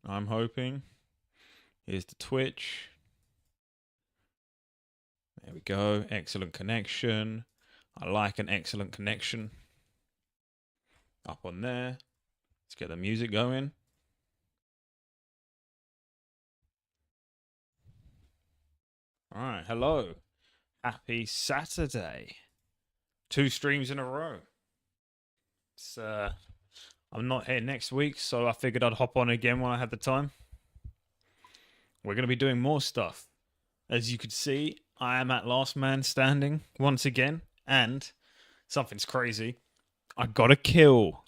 I'm hoping. Here's the Twitch. There we go. Excellent connection. I like an excellent connection. Up on there. Let's get the music going. All right. Hello. Happy Saturday. 2 streams in a row. It's I'm not here next week, so I figured I'd hop on again when I had the time. We're going to be doing more stuff. As you could see, I am at last man standing once again, and something's crazy. I got a kill.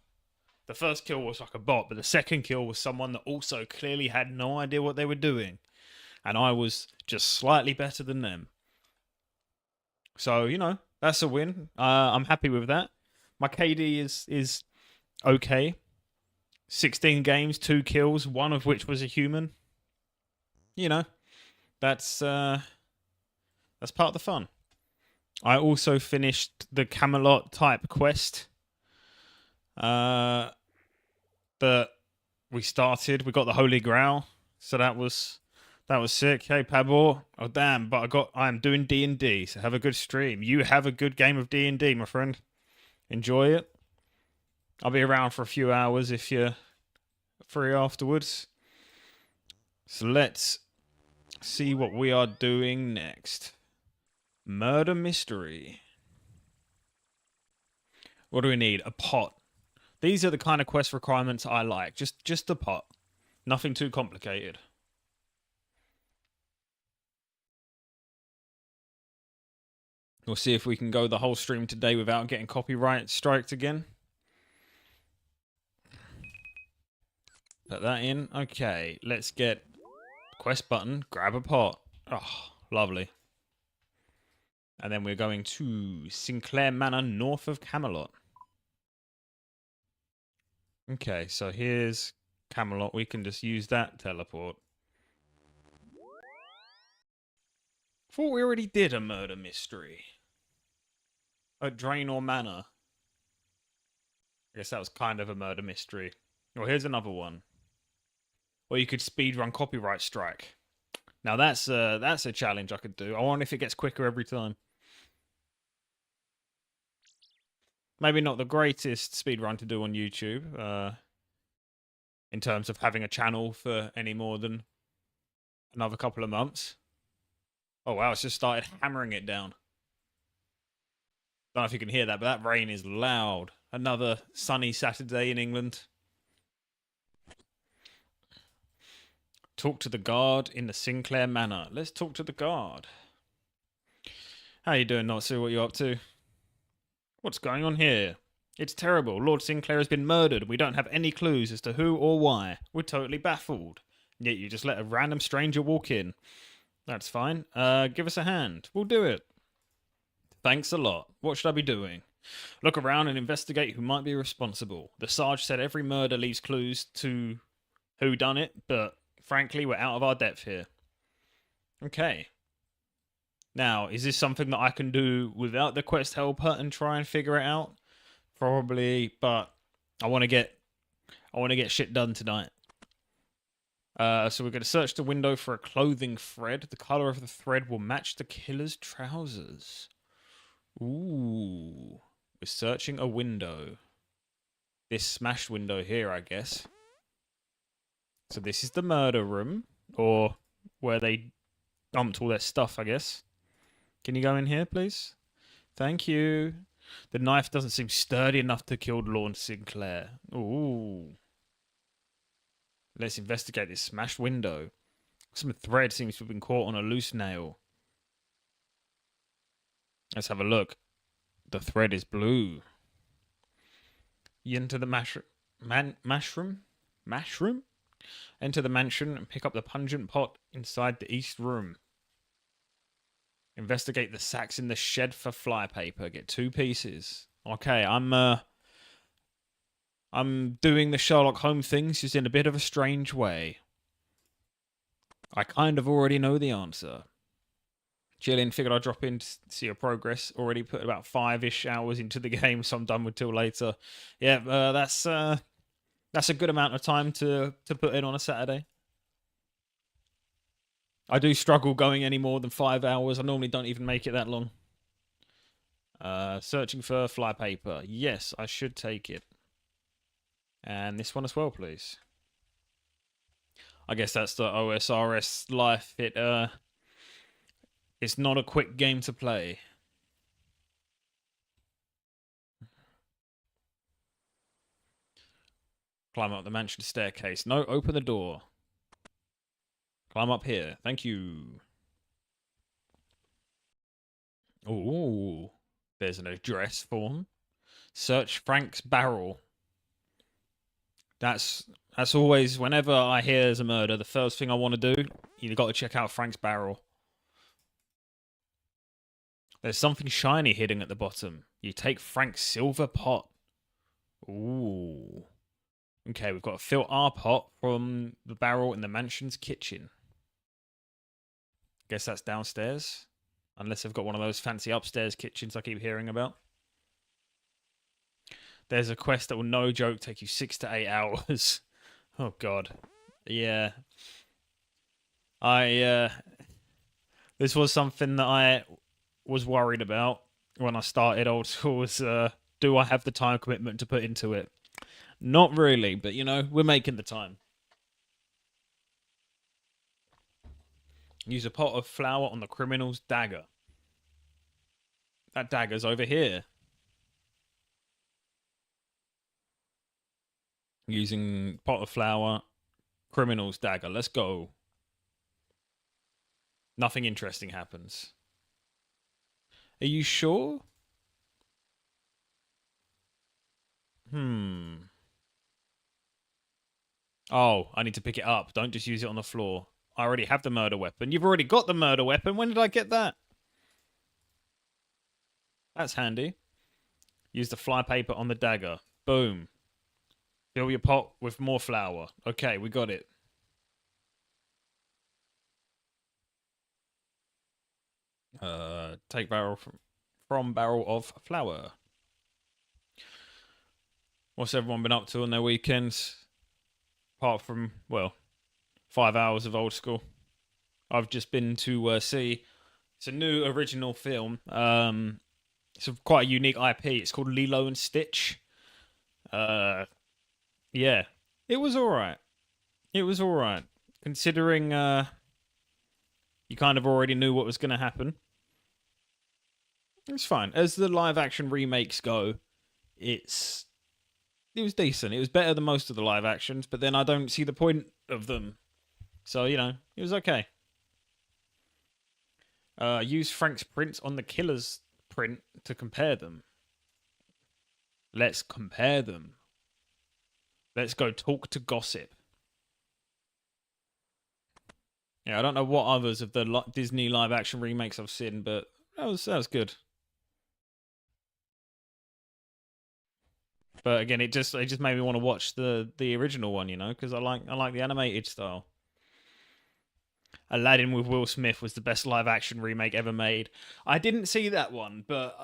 The first kill was like a bot, but the second kill was someone that also clearly had no idea what they were doing. And I was just slightly better than them. So, you know, that's a win. I'm happy with that. My KD is okay. 16 games, 2 kills, one of which was a human. You know, that's part of the fun. I also finished the Camelot type quest. But we got the Holy Grail, so that was sick. Hey Pabor, oh damn! But I'm doing D&D, so have a good stream. You have a good game of D&D, my friend. Enjoy it. I'll be around for a few hours if you're free afterwards. So let's see what we are doing next. Murder mystery. What do we need? A pot. These are the kind of quest requirements I like. Just a pot. Nothing too complicated. We'll see if we can go the whole stream today without getting copyright striked again. Put that in. Okay, let's get quest button. Grab a pot. Oh, lovely. And then we're going to Sinclair Manor, north of Camelot. Okay, so here's Camelot. We can just use that teleport. Thought we already did a murder mystery. At Draenor Manor. I guess that was kind of a murder mystery. Well, here's another one. Or you could speedrun copyright strike. Now that's a challenge I could do. I wonder if it gets quicker every time. Maybe not the greatest speedrun to do on YouTube. In terms of having a channel for any more than another couple of months. Oh wow, it's just started hammering it down. Don't know if you can hear that, but that rain is loud. Another sunny Saturday in England. Talk to the guard in the Sinclair Manor. Let's talk to the guard. How you doing, Natsu? What you up to? What's going on here? It's terrible. Lord Sinclair has been murdered. We don't have any clues as to who or why. We're totally baffled. Yet you just let a random stranger walk in. That's fine. Give us a hand. We'll do it. Thanks a lot. What should I be doing? Look around and investigate who might be responsible. The Sarge said every murder leaves clues to who done it, but frankly, we're out of our depth here. Okay. Now, is this something that I can do without the quest helper and try and figure it out? Probably, but I want to get shit done tonight. So we're going to search the window for a clothing thread. The color of the thread will match the killer's trousers. Ooh. We're searching a window. This smashed window here, I guess. So this is the murder room. Or where they dumped all their stuff, I guess. Can you go in here, please? Thank you. The knife doesn't seem sturdy enough to kill Lord Sinclair. Ooh. Let's investigate this smashed window. Some thread seems to have been caught on a loose nail. Let's have a look. The thread is blue. You enter the mushroom? Enter the mansion and pick up the pungent pot inside the east room. Investigate the sacks in the shed for flypaper. Get 2 pieces. Okay, I'm doing the Sherlock Holmes things just in a bit of a strange way. I kind of already know the answer. Chilling, figured I'd drop in to see your progress. Already put about 5-ish hours into the game, so I'm done with till later. Yeah, that's That's a good amount of time to put in on a Saturday. I do struggle going any more than 5 hours. I normally don't even make it that long. Searching for flypaper. Yes, I should take it. And this one as well, please. I guess that's the OSRS life. It's not a quick game to play. Climb up the mansion staircase. No, open the door. Climb up here. Thank you. Ooh. There's an address form. Search Frank's barrel. That's always, whenever I hear there's a murder, the first thing I want to do, you've got to check out Frank's barrel. There's something shiny hidden at the bottom. You take Frank's silver pot. Ooh. Okay, we've got to fill our pot from the barrel in the mansion's kitchen. Guess that's downstairs. Unless they've got one of those fancy upstairs kitchens I keep hearing about. There's a quest that will, no joke, take you 6 to 8 hours. Oh, God. Yeah. This was something that I was worried about when I started Old School was, do I have the time commitment to put into it? Not really, but, you know, we're making the time. Use a pot of flour on the criminal's dagger. That dagger's over here. Using pot of flour, criminal's dagger. Let's go. Nothing interesting happens. Are you sure? Oh, I need to pick it up. Don't just use it on the floor. I already have the murder weapon. You've already got the murder weapon. When did I get that? That's handy. Use the flypaper on the dagger. Boom. Fill your pot with more flour. Okay, we got it. Take barrel from barrel of flour. What's everyone been up to on their weekends? Apart from, well, 5 hours of Old School. I've just been to see. It's a new original film. It's quite a unique IP. It's called Lilo and Stitch. Yeah, it was all right. It was all right, considering you kind of already knew what was going to happen. It's fine. As the live action remakes go, it was decent. It was better than most of the live actions, but then I don't see the point of them. So, you know, it was okay. Use Frank's print on the killer's print to compare them. Let's compare them. Let's go talk to gossip. Yeah, I don't know what others of the Disney live action remakes I've seen, but that was good. But again, it just made me want to watch the original one, you know, because I like the animated style. Aladdin with Will Smith was the best live action remake ever made. I didn't see that one, but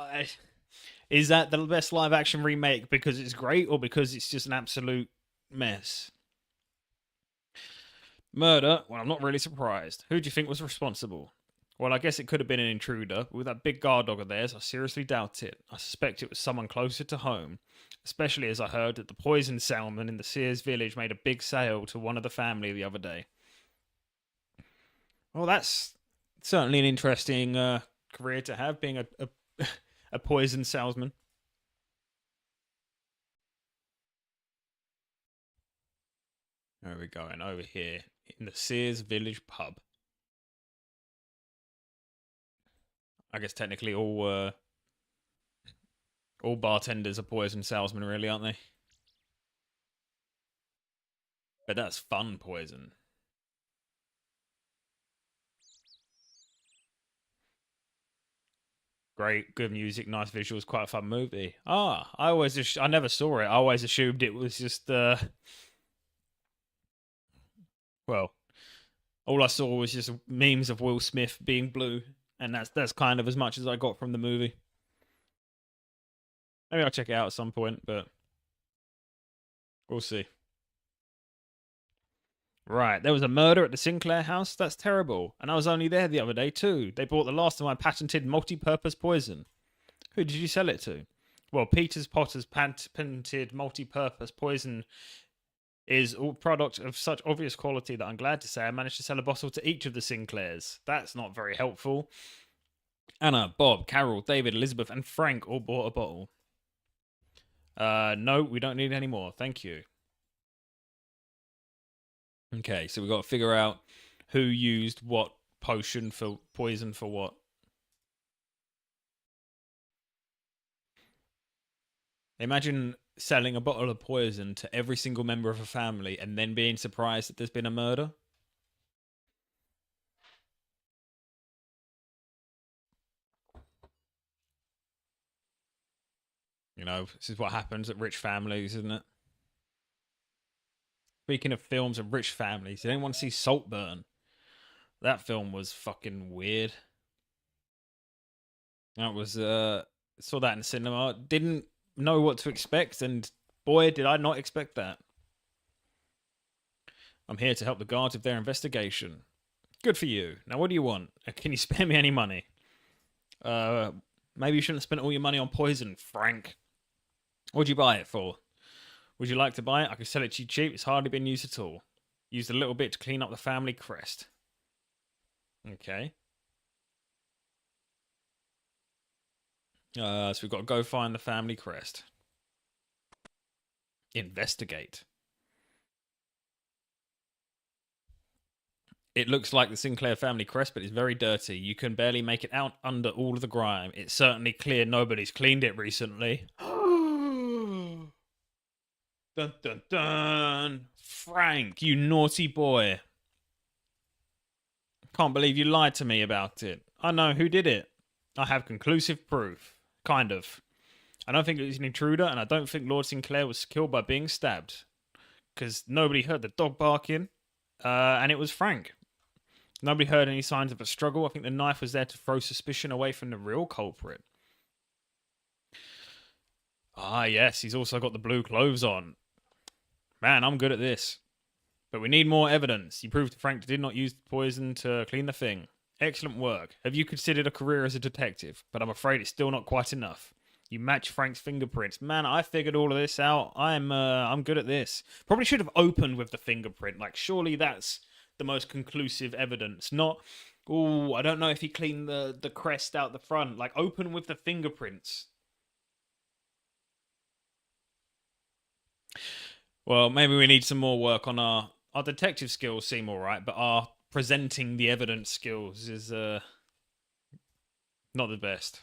is that the best live action remake because it's great or because it's just an absolute mess? Murder? Well, I'm not really surprised. Who do you think was responsible? Well, I guess it could have been an intruder, but with that big guard dog of theirs, I seriously doubt it. I suspect it was someone closer to home, especially as I heard that the poisoned salmon in the Sears village made a big sale to one of the family the other day. Well, that's certainly an interesting career to have, being a poison salesman. Where are we going? Over here in the Sears Village pub. I guess technically all bartenders are poison salesmen, really, aren't they? But that's fun poison. Great, good music, nice visuals, quite a fun movie. I never saw it. I always assumed it was just well, all I saw was just memes of Will Smith being blue, and that's kind of as much as I got from the movie. Maybe I'll check it out at some point, but we'll see. Right, there was a murder at the Sinclair house? That's terrible. And I was only there the other day, too. They bought the last of my patented multi-purpose poison. Who did you sell it to? Well, Peter's Potter's patented multi-purpose poison is a product of such obvious quality that I'm glad to say I managed to sell a bottle to each of the Sinclairs. That's not very helpful. Anna, Bob, Carol, David, Elizabeth, and Frank all bought a bottle. No, we don't need any more. Thank you. Okay, so we've got to figure out who used what potion for poison for what. Imagine selling a bottle of poison to every single member of a family and then being surprised that there's been a murder. You know, this is what happens at rich families, isn't it? Speaking of films of rich families, did anyone see Saltburn? That film was fucking weird. That was saw that in the cinema. Didn't know what to expect, and boy, did I not expect that. I'm here to help the guards with their investigation. Good for you. Now, what do you want? Can you spare me any money? Maybe you shouldn't have spent all your money on poison, Frank. What'd you buy it for? Would you like to buy it? I could sell it to you cheap. It's hardly been used at all. Used a little bit to clean up the family crest. Okay. So we've got to go find the family crest. Investigate. It looks like the Sinclair family crest, but it's very dirty. You can barely make it out under all of the grime. It's certainly clear nobody's cleaned it recently. Dun dun dun! Frank, you naughty boy. Can't believe you lied to me about it. I know who did it. I have conclusive proof. Kind of. I don't think it was an intruder, and I don't think Lord Sinclair was killed by being stabbed. Because nobody heard the dog barking, and it was Frank. Nobody heard any signs of a struggle. I think the knife was there to throw suspicion away from the real culprit. Ah, yes, he's also got the blue clothes on. Man, I'm good at this. But we need more evidence. You proved Frank did not use the poison to clean the thing. Excellent work. Have you considered a career as a detective? But I'm afraid it's still not quite enough. You match Frank's fingerprints. Man, I figured all of this out. I'm good at this. Probably should have opened with the fingerprint. Like, surely that's the most conclusive evidence. Not, oh, I don't know if he cleaned the crest out the front. Like, open with the fingerprints. Well, maybe we need some more work on our detective skills. Seem all right, but our presenting the evidence skills is not the best.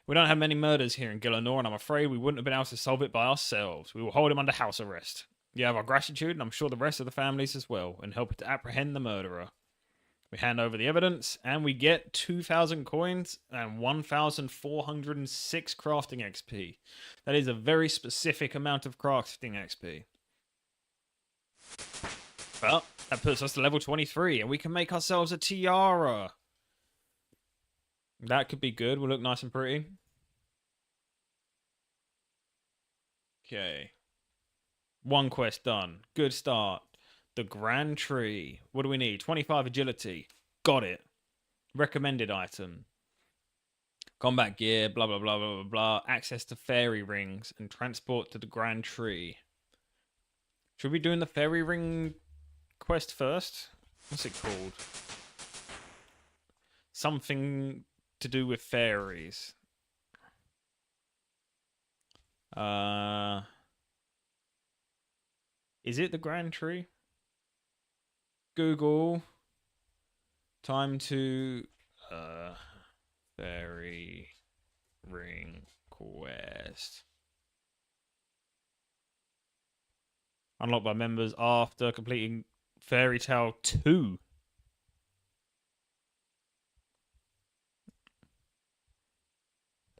We don't have many murders here in Gillinor, and I'm afraid we wouldn't have been able to solve it by ourselves. We will hold him under house arrest. You have our gratitude, and I'm sure the rest of the families as well, in helping to apprehend the murderer. We hand over the evidence, and we get 2,000 coins and 1,406 crafting XP. That is a very specific amount of crafting XP. Well, that puts us to level 23, and we can make ourselves a tiara. That could be good. We'll look nice and pretty. Okay. One quest done. Good start. The Grand Tree. What do we need? 25 agility. Got it. Recommended item. Combat gear, blah, blah, blah, blah, blah, blah. Access to fairy rings and transport to the Grand Tree. Should we be doing the fairy ring quest first? What's it called? Something to do with fairies. Is it the Grand Tree? Google. Time to fairy ring quest. Unlocked by members after completing Fairy Tale 2.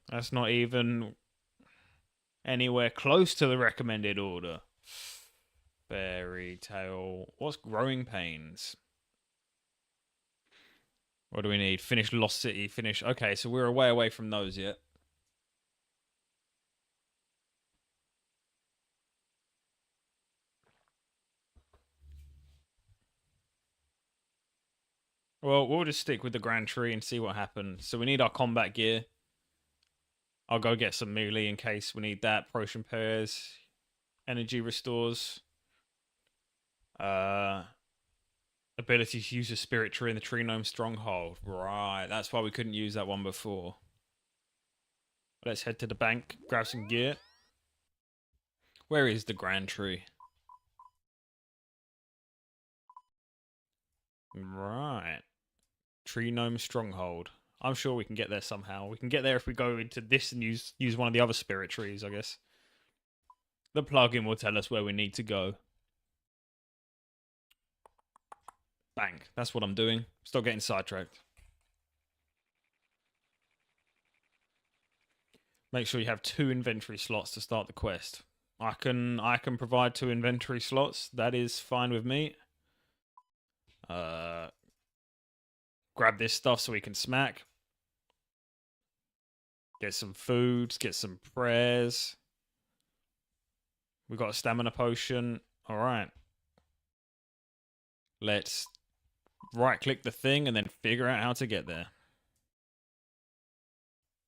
That's not even anywhere close to the recommended order. Fairy Tale. What's Growing Pains? What do we need? Finish Lost City. Finish. Okay, so we're way away from those yet. Well, we'll just stick with the Grand Tree and see what happens. So we need our combat gear. I'll go get some melee in case we need that. Potion pairs, energy restores. Ability to use a spirit tree in the tree gnome stronghold. Right, that's why we couldn't use that one before. Let's head to the bank, grab some gear. Where is the Grand Tree? Right. Tree gnome stronghold. I'm sure we can get there somehow. We can get there if we go into this and use one of the other spirit trees, I guess. The plugin will tell us where we need to go. Bank. That's what I'm doing. Stop getting sidetracked. Make sure you have 2 inventory slots to start the quest. I can provide 2 inventory slots. That is fine with me. Grab this stuff so we can smack. Get some foods, get some prayers. We got a stamina potion. All right. Let's right-click the thing and then figure out how to get there.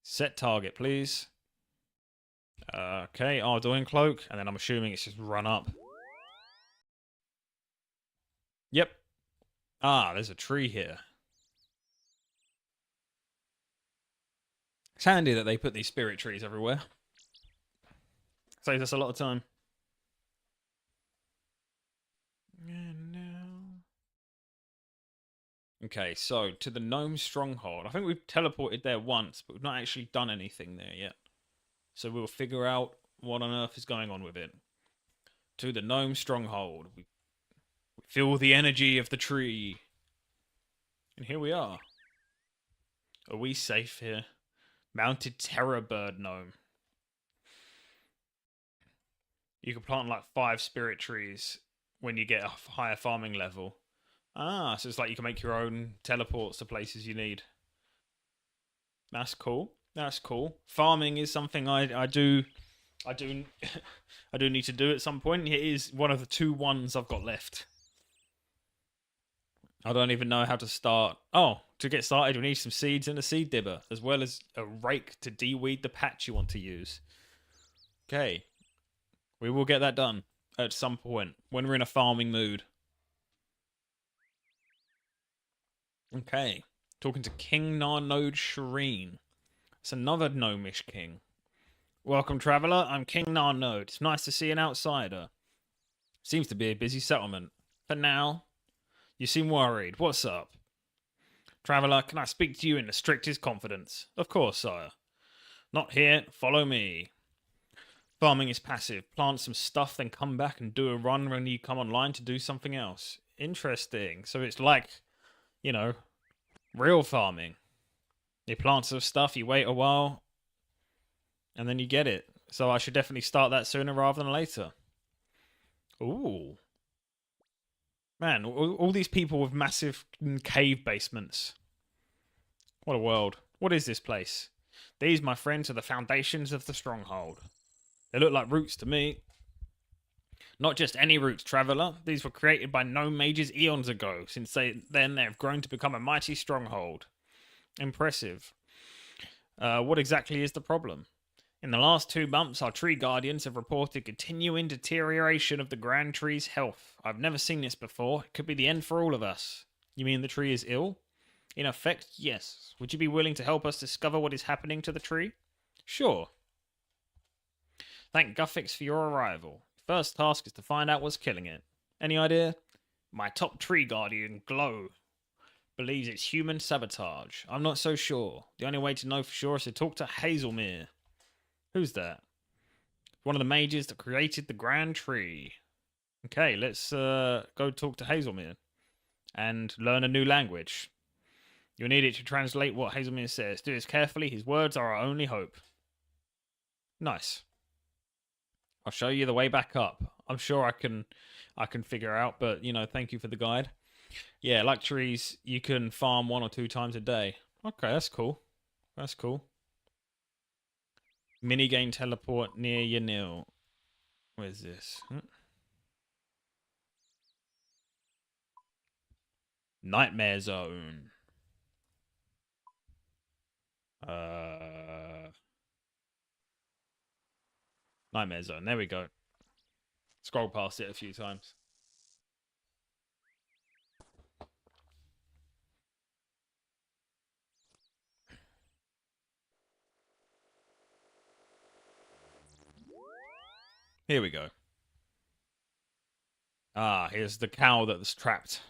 Set target, please. Okay, Ardoin cloak, and then I'm assuming it's just run up. Yep. Ah, there's a tree here. It's handy that they put these spirit trees everywhere. Saves us a lot of time. And now... Okay, so to the gnome stronghold. I think we've teleported there once, but we've not actually done anything there yet. So we'll figure out what on earth is going on with it. To the gnome stronghold. We feel the energy of the tree. And here we are. Are we safe here? Mounted terror bird gnome. You can plant like 5 spirit trees when you get a higher farming level. Ah, so it's like you can make your own teleports to places you need. That's cool. That's cool. Farming is something I do I do need to do at some point. It is one of the 2 ones I've got left. I don't even know how to start. Oh, to get started, we need some seeds and a seed dibber, as well as a rake to de-weed the patch you want to use. Okay. We will get that done at some point, when we're in a farming mood. Okay. Talking to King Narnode Shireen. It's another gnomish king. Welcome, traveller. I'm King Narnode. It's nice to see an outsider. Seems to be a busy settlement. For now, you seem worried. What's up? Traveller, can I speak to you in the strictest confidence? Of course, sire. Not here. Follow me. Farming is passive. Plant some stuff, then come back and do a run when you come online to do something else. Interesting. So it's like, you know, real farming. You plant some stuff, you wait a while, and then you get it. So I should definitely start that sooner rather than later. Ooh. Man, all these people with massive cave basements. What a world. What is this place? These, my friends, are the foundations of the stronghold. They look like roots to me. Not just any roots, traveller. These were created by gnome mages eons ago. Since then, they have grown to become a mighty stronghold. Impressive. What exactly is the problem? In the last 2 months, our tree guardians have reported continuing deterioration of the Grand Tree's health. I've never seen this before. It could be the end for all of us. You mean the tree is ill? In effect, yes. Would you be willing to help us discover what is happening to the tree? Sure. Thank Guffix for your arrival. First task is to find out what's killing it. Any idea? My top tree guardian, Glow, believes it's human sabotage. I'm not so sure. The only way to know for sure is to talk to Hazelmere. Who's that? One of the mages that created the Grand Tree. Okay, let's go talk to Hazelmere and learn a new language. You'll need it to translate what Hazelmere says. Do this carefully. His words are our only hope. Nice. I'll show you the way back up. I'm sure I can figure out, but you know, thank you for the guide. Yeah, like trees, you can farm 1 or 2 times a day. Okay, that's cool. That's cool. Minigame teleport near Yanil. Where's this? Nightmare Zone. Nightmare Zone. There we go. Scroll past it a few times. Here we go. Ah, here's the cow that was trapped.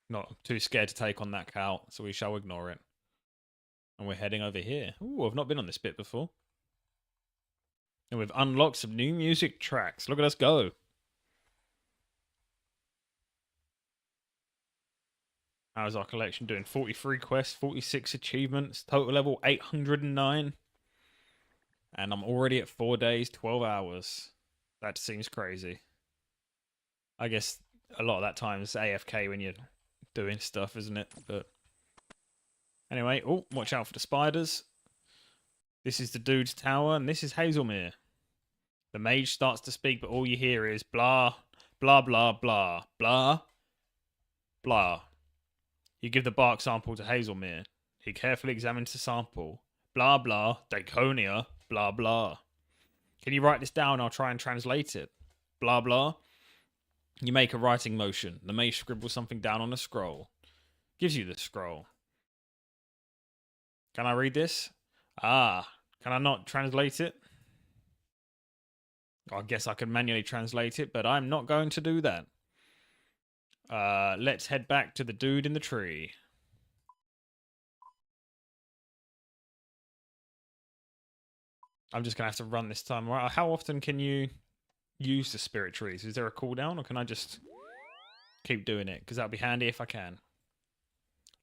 Not too scared to take on that cow, so we shall ignore it. And we're heading over here. Ooh, I've not been on this bit before. And we've unlocked some new music tracks. Look at us go. How's our collection doing? 43 quests, 46 achievements, total level 809. And I'm already at 4 days, 12 hours. That seems crazy. I guess a lot of that time is AFK when you're doing stuff, isn't it? But anyway, oh, watch out for the spiders. This is the dude's tower, and this is Hazelmere. The mage starts to speak, but all you hear is blah, blah, blah, blah, blah, blah. You give the bark sample to Hazelmere. He carefully examines the sample. Blah, blah, Daconia, blah, blah. Can you write this down? I'll try and translate it. Blah, blah. You make a writing motion. The mage scribbles something down on a scroll. Gives you the scroll. Can I read this? Ah, can I not translate it? I guess I can manually translate it, but I'm not going to do that. Let's head back to the dude in the tree. I'm just going to have to run this time. How often can you use the spirit trees? Is there a cooldown, or can I just keep doing it? Because that'll be handy if I can.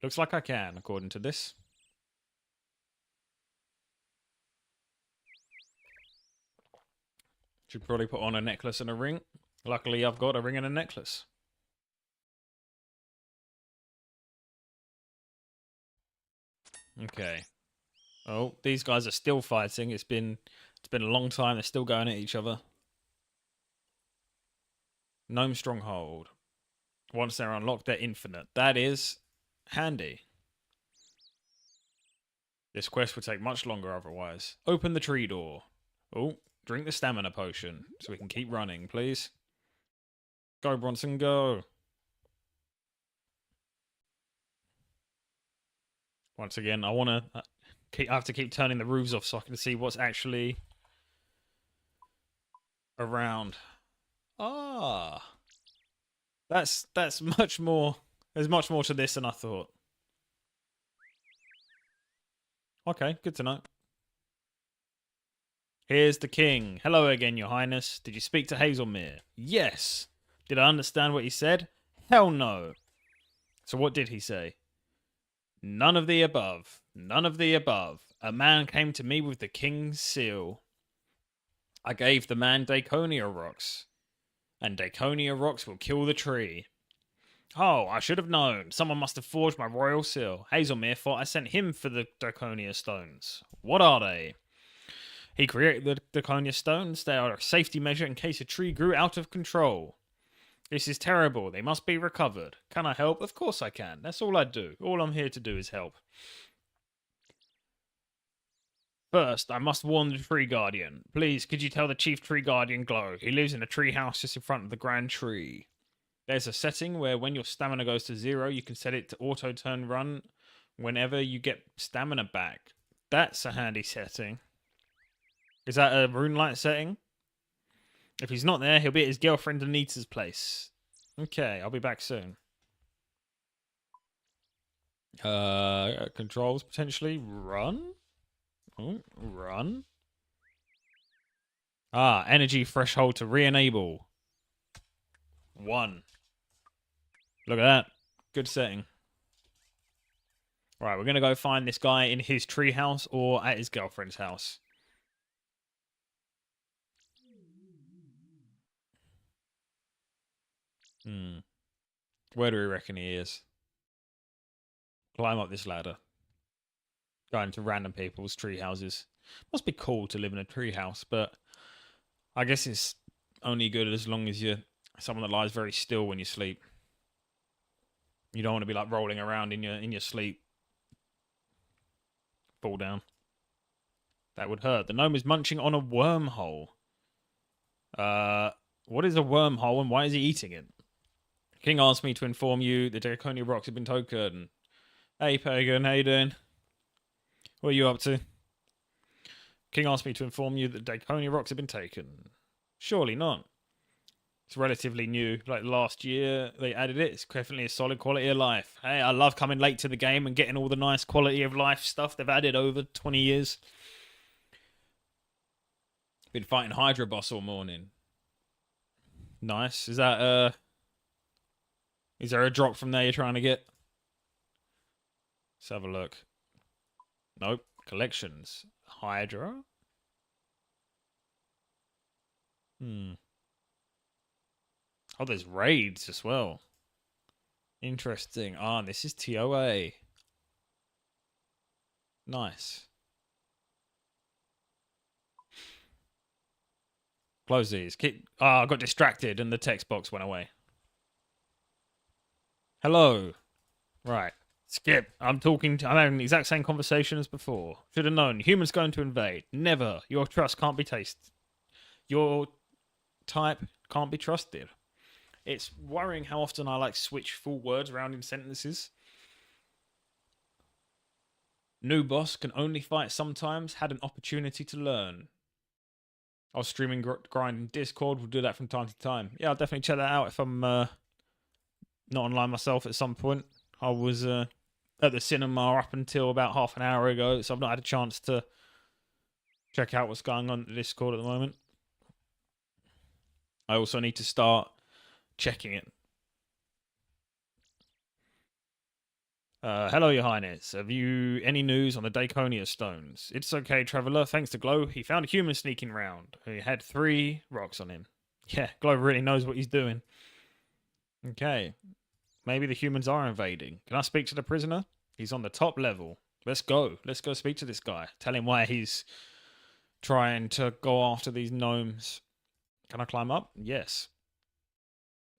Looks like I can, according to this. Should probably put on a necklace and a ring. Luckily, I've got a ring and a necklace. Okay. Oh, these guys are still fighting. It's been a long time. They're still going at each other. Gnome Stronghold. Once they're unlocked, they're infinite. That is handy. This quest would take much longer otherwise. Open the tree door. Oh, drink the stamina potion so we can keep running, please. Go, Bronson, go. Once again, I want to... I have to keep turning the roofs off so I can see what's actually around. Ah, that's much more. There's much more to this than I thought. Okay, good to know. Here's the king. Hello again, your highness. Did you speak to Hazelmere? Yes. Did I understand what he said? Hell no. So what did he say? None of the above. None of the above. A man came to me with the king's seal. I gave the man Daconia rocks. And Daconia rocks will kill the tree. Oh, I should have known. Someone must have forged my royal seal. Hazelmere thought I sent him for the Daconia stones. What are they? He created the Daconia stones. They are a safety measure in case a tree grew out of control. This is terrible. They must be recovered. Can I help? Of course I can. That's all I do. All I'm here to do is help. First, I must warn the tree guardian. Please, could you tell the chief tree guardian Glow? He lives in a tree house just in front of the grand tree. There's a setting where when your stamina goes to 0, you can set it to auto turn run whenever you get stamina back. That's a handy setting. Is that a Runelight setting? If he's not there, he'll be at his girlfriend Anita's place. Okay, I'll be back soon. Controls potentially. Run? Oh, run. Ah, energy threshold to re-enable. 1. Look at that. Good setting. Right, we're going to go find this guy in his tree house or at his girlfriend's house. Where do we reckon he is? Climb up this ladder. Going to random people's tree houses. Must be cool to live in a tree house, but I guess it's only good as long as you're Someone that lies very still when you sleep. You don't want to be like rolling around in your sleep. Fall down. That would hurt. The gnome is munching on a wormhole. What is a wormhole and why is he eating it? King asked me to inform you the Draconia rocks have been taken. Hey, Pagan, how you doing? What are you up to? King asked me to inform you that Draconia rocks have been taken. Surely not. It's relatively new. Like last year, they added it. It's definitely a solid quality of life. Hey, I love coming late to the game and getting all the nice quality of life stuff they've added over 20 years. Been fighting Hydra boss all morning. Nice. Is that is there a drop from there you're trying to get? Let's have a look. Nope. Collections. Hydra. Oh, there's raids as well. Interesting. Ah, this is TOA. Nice. Close these. I got distracted and the text box went away. Hello. Right. Skip. I'm having the exact same conversation as before. Should have known. Humans going to invade. Never. Your trust can't be tasted. Your type can't be trusted. It's worrying how often I like switch full words around in sentences. New boss can only fight sometimes. Had an opportunity to learn. I was streaming grinding Discord. We'll do that from time to time. Yeah, I'll definitely check that out if I'm not online myself at some point. I was at the cinema up until about half an hour ago, so I've not had a chance to check out what's going on at the Discord at the moment. I also need to start checking it. Hello, Your Highness. Have you any news on the Draconia stones? It's okay, Traveller. Thanks to Glow, he found a human sneaking round. He had 3 rocks on him. Yeah, Glow really knows what he's doing. Okay. Maybe the humans are invading. Can I speak to the prisoner? He's on the top level. Let's go. Let's go speak to this guy. Tell him why he's trying to go after these gnomes. Can I climb up? Yes.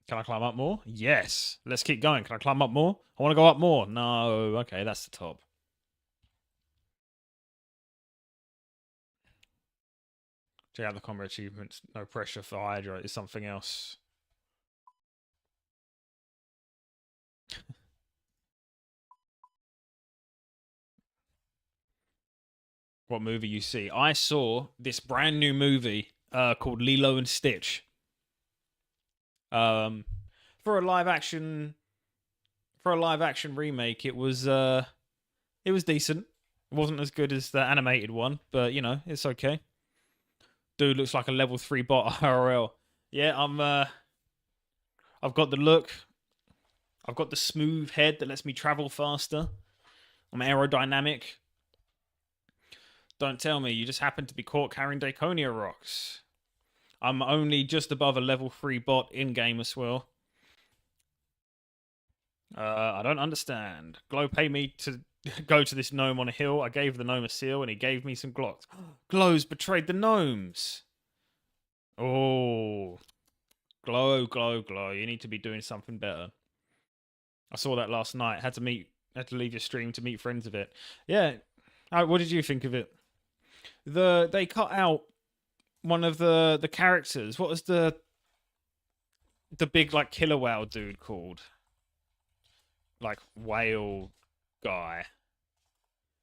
Can I climb up more? Yes. Let's keep going. Can I climb up more? I want to go up more. No. Okay, that's the top. Check out the combat achievements. No pressure for Hydra. It's something else. What movie you see? I saw this brand new movie called Lilo and Stitch. For a live action remake, it was decent. It wasn't as good as the animated one, but you know, it's okay. Dude looks like a level 3 bot IRL. Yeah, I've got the look. I've got the smooth head that lets me travel faster. I'm aerodynamic. Don't tell me you just happen to be caught carrying Draconia rocks. I'm only just above a level 3 bot in-game as well. I don't understand. Glow paid me to go to this gnome on a hill. I gave the gnome a seal and he gave me some glocks. Glow's betrayed the gnomes. Oh. Glow. You need to be doing something better. I saw that last night. Had to leave your stream to meet friends of it. Yeah. What did you think of it? They cut out one of the characters. What was the big like killer whale dude called? Like whale guy.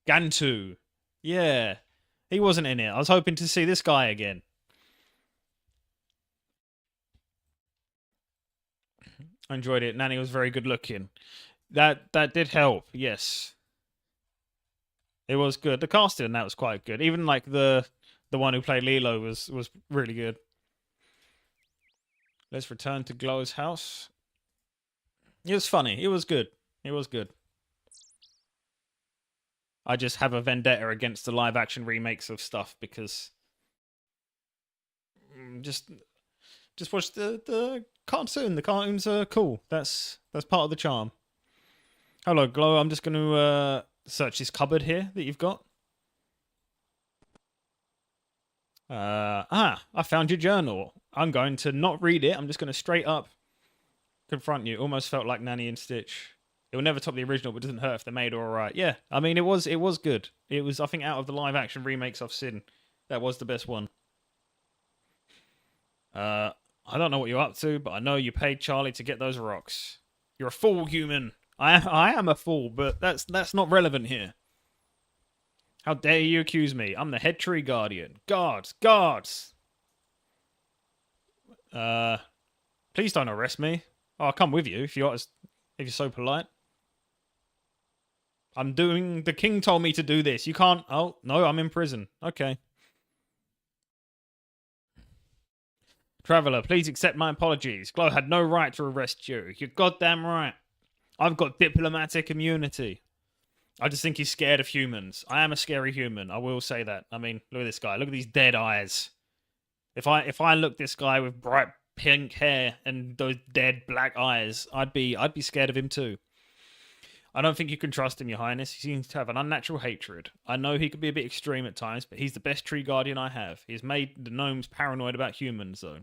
Gantu. Yeah. He wasn't in it. I was hoping to see this guy again. I enjoyed it. Nanny was very good looking. That did help, yes. It was good. The casting in that was quite good. Even like the one who played Lilo was really good. Let's return to Glow's house. It was funny. It was good. It was good. I just have a vendetta against the live action remakes of stuff because just watch the cartoon. The cartoons are cool. That's part of the charm. Hello, Glow. I'm just going to search this cupboard here that you've got. I found your journal. I'm going to not read it. I'm just going to straight up confront you. Almost felt like Nanny and Stitch. It will never top the original, but doesn't hurt if they're made all right. Yeah, I mean, it was good. It was, I think, out of the live action remakes I've seen, that was the best one. I don't know what you're up to, but I know you paid Charlie to get those rocks. You're a fool, human. I am a fool, but that's not relevant here. How dare you accuse me? I'm the head tree guardian. Guards! Please don't arrest me. I'll come with you if you're so polite. The king told me to do this. You can't. Oh, no, I'm in prison. Okay. Traveller, please accept my apologies. Glow had no right to arrest you. You're goddamn right. I've got diplomatic immunity. I just think he's scared of humans. I am a scary human. I will say that. I mean, look at this guy. Look at these dead eyes. If I look this guy with bright pink hair and those dead black eyes, I'd be scared of him too. I don't think you can trust him, Your Highness. He seems to have an unnatural hatred. I know he could be a bit extreme at times, but he's the best tree guardian I have. He's made the gnomes paranoid about humans, though.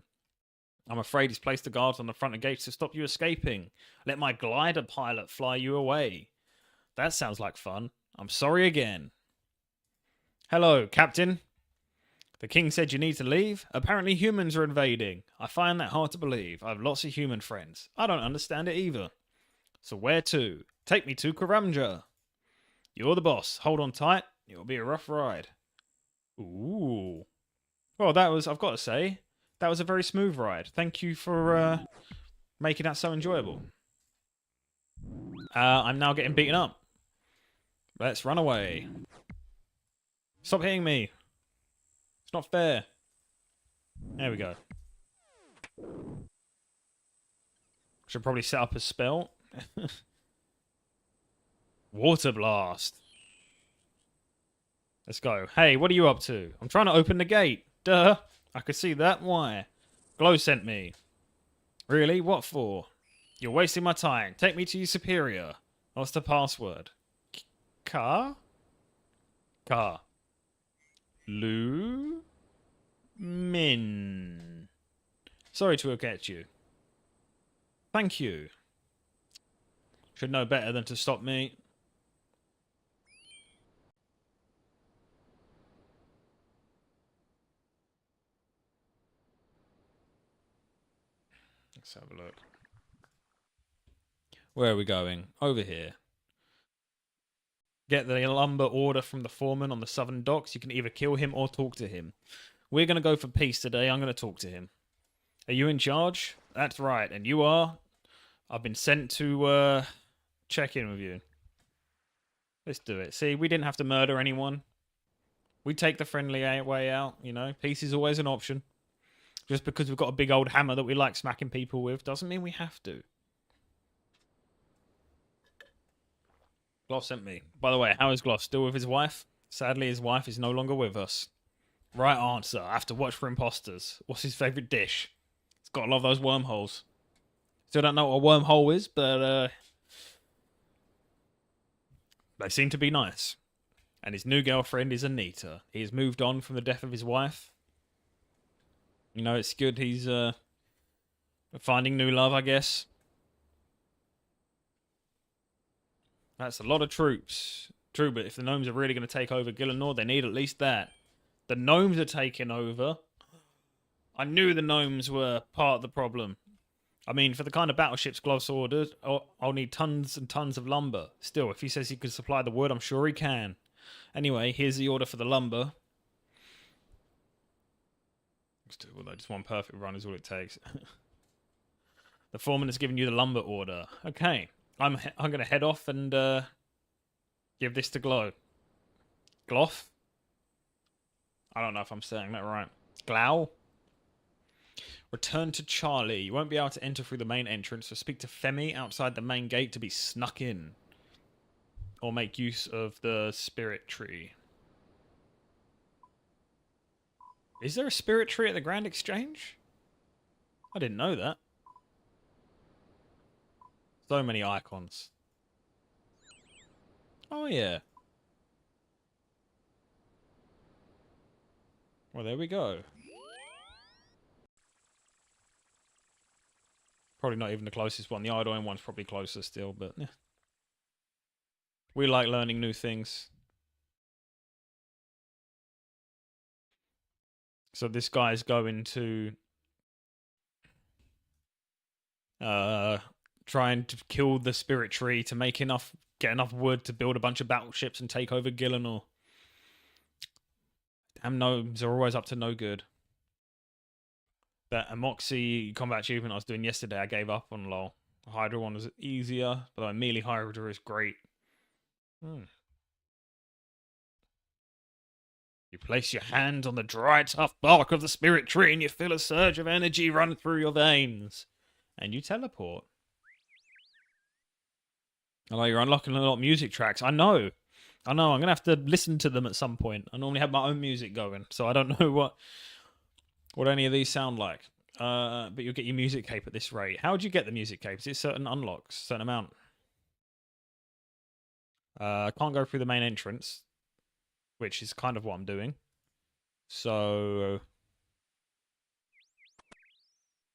I'm afraid he's placed the guards on the front of gates to stop you escaping. Let my glider pilot fly you away. That sounds like fun. I'm sorry again. Hello, Captain. The king said you need to leave? Apparently humans are invading. I find that hard to believe. I have lots of human friends. I don't understand it either. So where to? Take me to Karamja. You're the boss. Hold on tight. It'll be a rough ride. Ooh. Well, I've got to say, that was a very smooth ride. Thank you for making that so enjoyable. I'm now getting beaten up. Let's run away. Stop hitting me. It's not fair. There we go. Should probably set up a spell. Water blast. Let's go. Hey, what are you up to? I'm trying to open the gate. Duh. I could see that. Why? Glow sent me. Really? What for? You're wasting my time. Take me to your superior. What's the password? Car? Min. Sorry to get you. Thank you. Should know better than to stop me. Let's have a look. Where are we going? Over here. Get the lumber order from the foreman on the southern docks. You can either kill him or talk to him. We're going to go for peace today. I'm going to talk to him. Are you in charge? That's right. And you are? I've been sent to check in with you. Let's do it. See, we didn't have to murder anyone. We take the friendly way out, you know. Peace is always an option. Just because we've got a big old hammer that we like smacking people with doesn't mean we have to. Gloss sent me. By the way, how is Gloss? Still with his wife? Sadly, his wife is no longer with us. Right answer. I have to watch for imposters. What's his favourite dish? He's got to love those wormholes. Still don't know what a wormhole is, but they seem to be nice. And his new girlfriend is Anita. He has moved on from the death of his wife. You know, it's good he's finding new love, I guess. That's a lot of troops. True, but if the gnomes are really going to take over Gillinor, they need at least that. The gnomes are taking over. I knew the gnomes were part of the problem. I mean, for the kind of battleships Gloss ordered, I'll need tons and tons of lumber. Still, if he says he can supply the wood, I'm sure he can. Anyway, here's the order for the lumber. Although just one perfect run is all it takes. The foreman has given you the lumber order. Okay. I'm going to head off and give this to Glow. Gloth? I don't know if I'm saying that right. Glow? Return to Charlie. You won't be able to enter through the main entrance, so speak to Femi outside the main gate to be snuck in. Or make use of the spirit tree. Is there a spirit tree at the Grand Exchange? I didn't know that. So many icons. Oh, yeah. Well, there we go. Probably not even the closest one. The iodine one's probably closer still, but yeah. We like learning new things. So this guy's going to trying to kill the spirit tree to get enough wood to build a bunch of battleships and take over Gielinor. Damn gnomes are always up to no good. That Amoxie combat achievement I was doing yesterday, I gave up on lol. The Hydra one was easier, but the melee Hydra is great. You place your hand on the dry, tough bark of the spirit tree and you feel a surge of energy run through your veins. And you teleport. Although you're unlocking a lot of music tracks. I know. I'm going to have to listen to them at some point. I normally have my own music going, so I don't know what any of these sound like. But you'll get your music cape at this rate. How would you get the music cape? Is it certain unlocks, certain amount? I can't go through the main entrance, which is kind of what I'm doing. So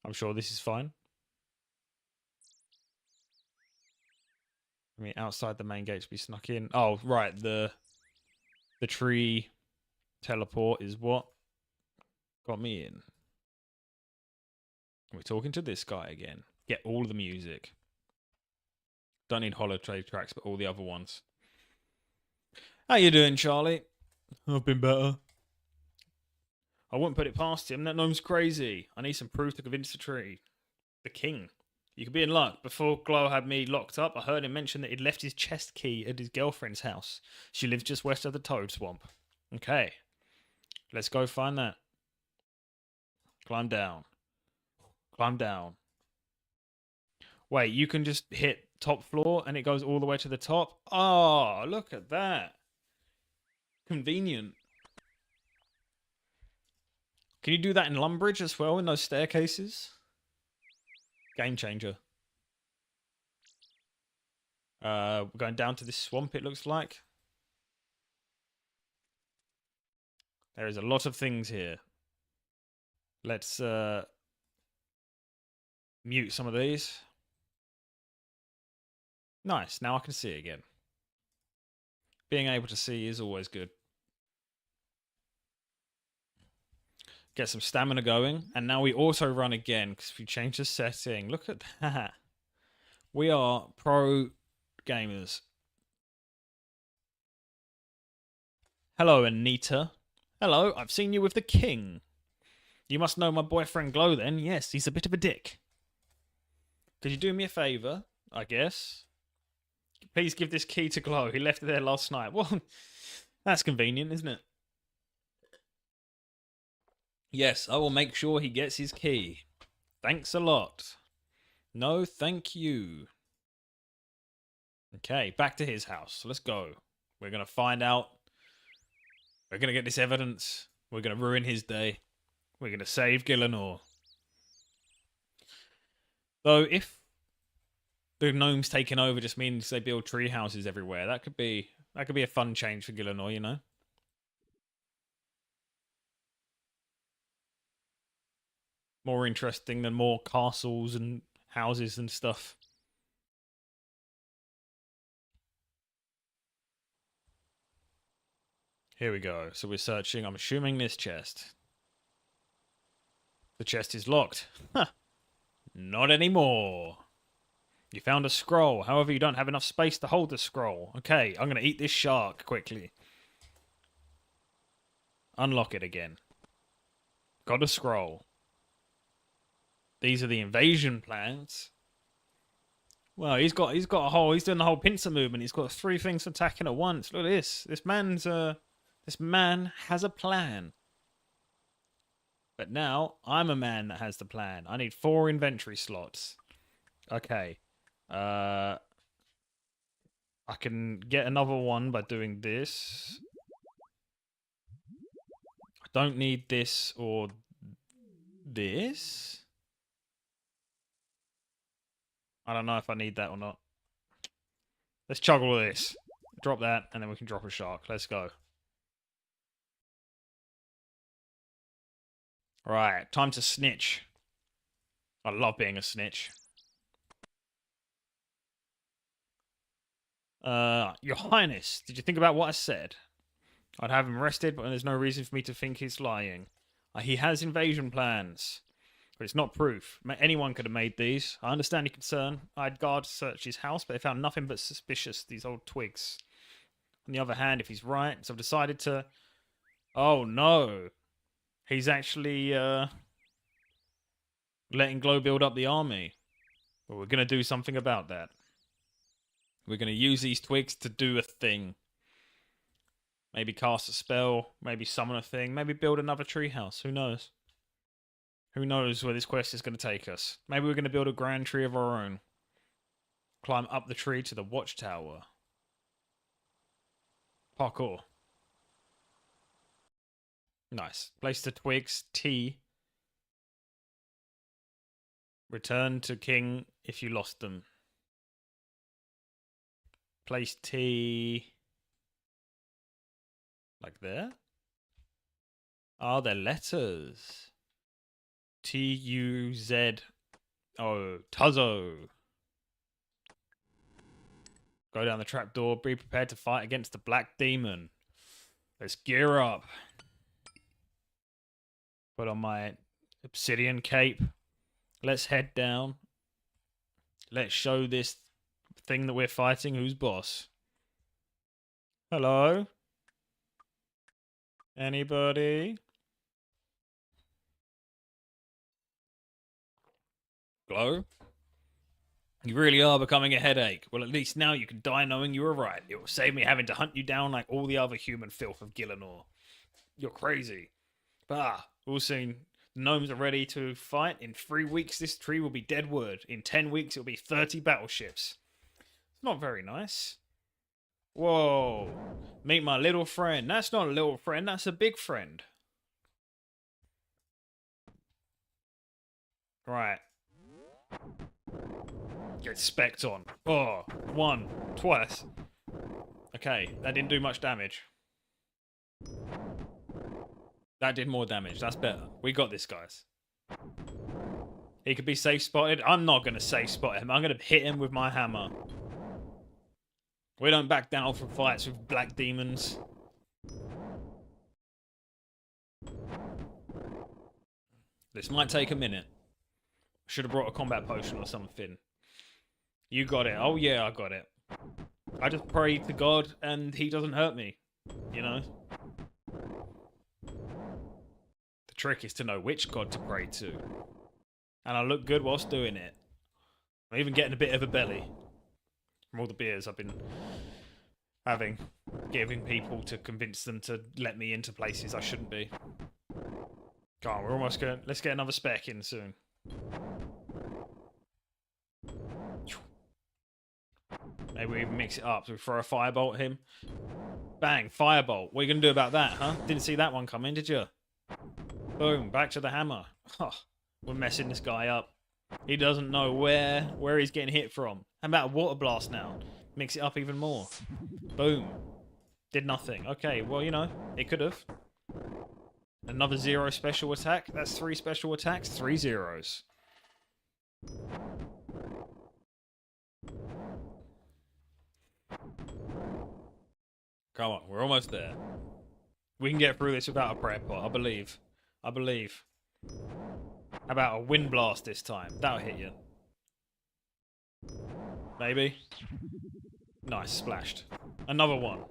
I'm sure this is fine. I mean, outside the main gate to be snuck in. Oh, right. The tree teleport is what got me in. We're talking to this guy again. Get all the music. Don't need holotrade tracks, but all the other ones. How you doing, Charlie? I've been better. I wouldn't put it past him. That gnome's crazy. I need some proof to convince the tree. The king. You could be in luck. Before Glow had me locked up, I heard him mention that he'd left his chest key at his girlfriend's house. She lives just west of the Toad Swamp. Okay. Let's go find that. Climb down. Climb down. Wait, you can just hit top floor and it goes all the way to the top? Oh, look at that. Convenient. Can you do that in Lumbridge as well, in those staircases? Game changer. We're going down to this swamp, it looks like. There is a lot of things here. Let's mute some of these. Nice, now I can see again. Being able to see is always good. Get some stamina going. And now we auto run again because we changed the setting. Look at that. We are pro gamers. Hello, Anita. Hello, I've seen you with the king. You must know my boyfriend Glow then. Yes, he's a bit of a dick. Could you do me a favour, I guess? Please give this key to Glow. He left it there last night. Well, that's convenient, isn't it? Yes, I will make sure he gets his key. Thanks a lot. No, thank you. Okay, back to his house. Let's go. We're going to find out. We're going to get this evidence. We're going to ruin his day. We're going to save Gielinor. Though, if the gnomes taking over just means they build tree houses everywhere, that could be a fun change for Gielinor, you know? More interesting than more castles and houses and stuff. Here we go. So we're searching, I'm assuming this chest. The chest is locked. Huh. Not anymore. You found a scroll. However, you don't have enough space to hold the scroll. Okay, I'm going to eat this shark quickly. Unlock it again. Got a scroll. These are the invasion plans. Well, he's doing the whole pincer movement. He's got 3 things attacking at once. Look at this. This man has a plan. But now I'm a man that has the plan. I need 4 inventory slots. Okay. I can get another one by doing this. I don't need this or this. I don't know if I need that or not. Let's juggle this. Drop that, and then we can drop a shark. Let's go. Right, time to snitch. I love being a snitch. Your Highness, did you think about what I said? I'd have him arrested, but there's no reason for me to think he's lying. He has invasion plans, but it's not proof. Anyone could have made these. I understand your concern. I'd guard search his house, but they found nothing but suspicious, these old twigs. On the other hand, if he's right, so I've decided to... Oh, no. He's actually, letting Glow build up the army. Well, we're going to do something about that. We're going to use these twigs to do a thing. Maybe cast a spell, maybe summon a thing, maybe build another treehouse. Who knows? Who knows where this quest is going to take us? Maybe we're going to build a grand tree of our own. Climb up the tree to the watchtower. Parkour. Nice. Place the twigs. T. Return to king if you lost them. Place T. Like there? Oh, they're letters. T-U-Z. Oh, Tuzzo. Go down the trapdoor. Be prepared to fight against the black demon. Let's gear up. Put on my obsidian cape. Let's head down. Let's show this thing that we're fighting who's boss. Hello? Anybody? Glow? You really are becoming a headache. Well, at least now you can die knowing you were right. It will save me having to hunt you down like all the other human filth of Gillinor. You're crazy. Bah, we'll soon. The gnomes are ready to fight. In 3 weeks, this tree will be dead wood. In 10 weeks, it'll be 30 battleships. It's not very nice. Whoa. Meet my little friend. That's not a little friend, that's a big friend. Right. Get specced on. Oh, 1, twice. Okay, that didn't do much damage. That did more damage. That's better. We got this, guys. He could be safe spotted. I'm not going to safe spot him. I'm going to hit him with my hammer. We don't back down from fights with black demons. This might take a minute. Should have brought a combat potion or something. You got it. Oh yeah, I got it. I just pray to God and he doesn't hurt me. You know? The trick is to know which God to pray to. And I look good whilst doing it. I'm even getting a bit of a belly. From all the beers I've been having. Giving people to convince them to let me into places I shouldn't be. Come on, we're almost going. Let's get another spec in soon. Maybe we even mix it up. So we throw a firebolt at him. Bang, firebolt. What are you going to do about that, huh? Didn't see that one coming, did you? Boom, back to the hammer. Oh, we're messing this guy up. He doesn't know where he's getting hit from. How about a water blast now? Mix it up even more. Boom. Did nothing. Okay, well, you know, it could have. Another 0 special attack. That's 3 special attacks, 3 zeros. Come on, we're almost there. We can get through this without a prayer pot, I believe. I believe. How about a wind blast this time? That'll hit you. Maybe. Nice, splashed. Another one.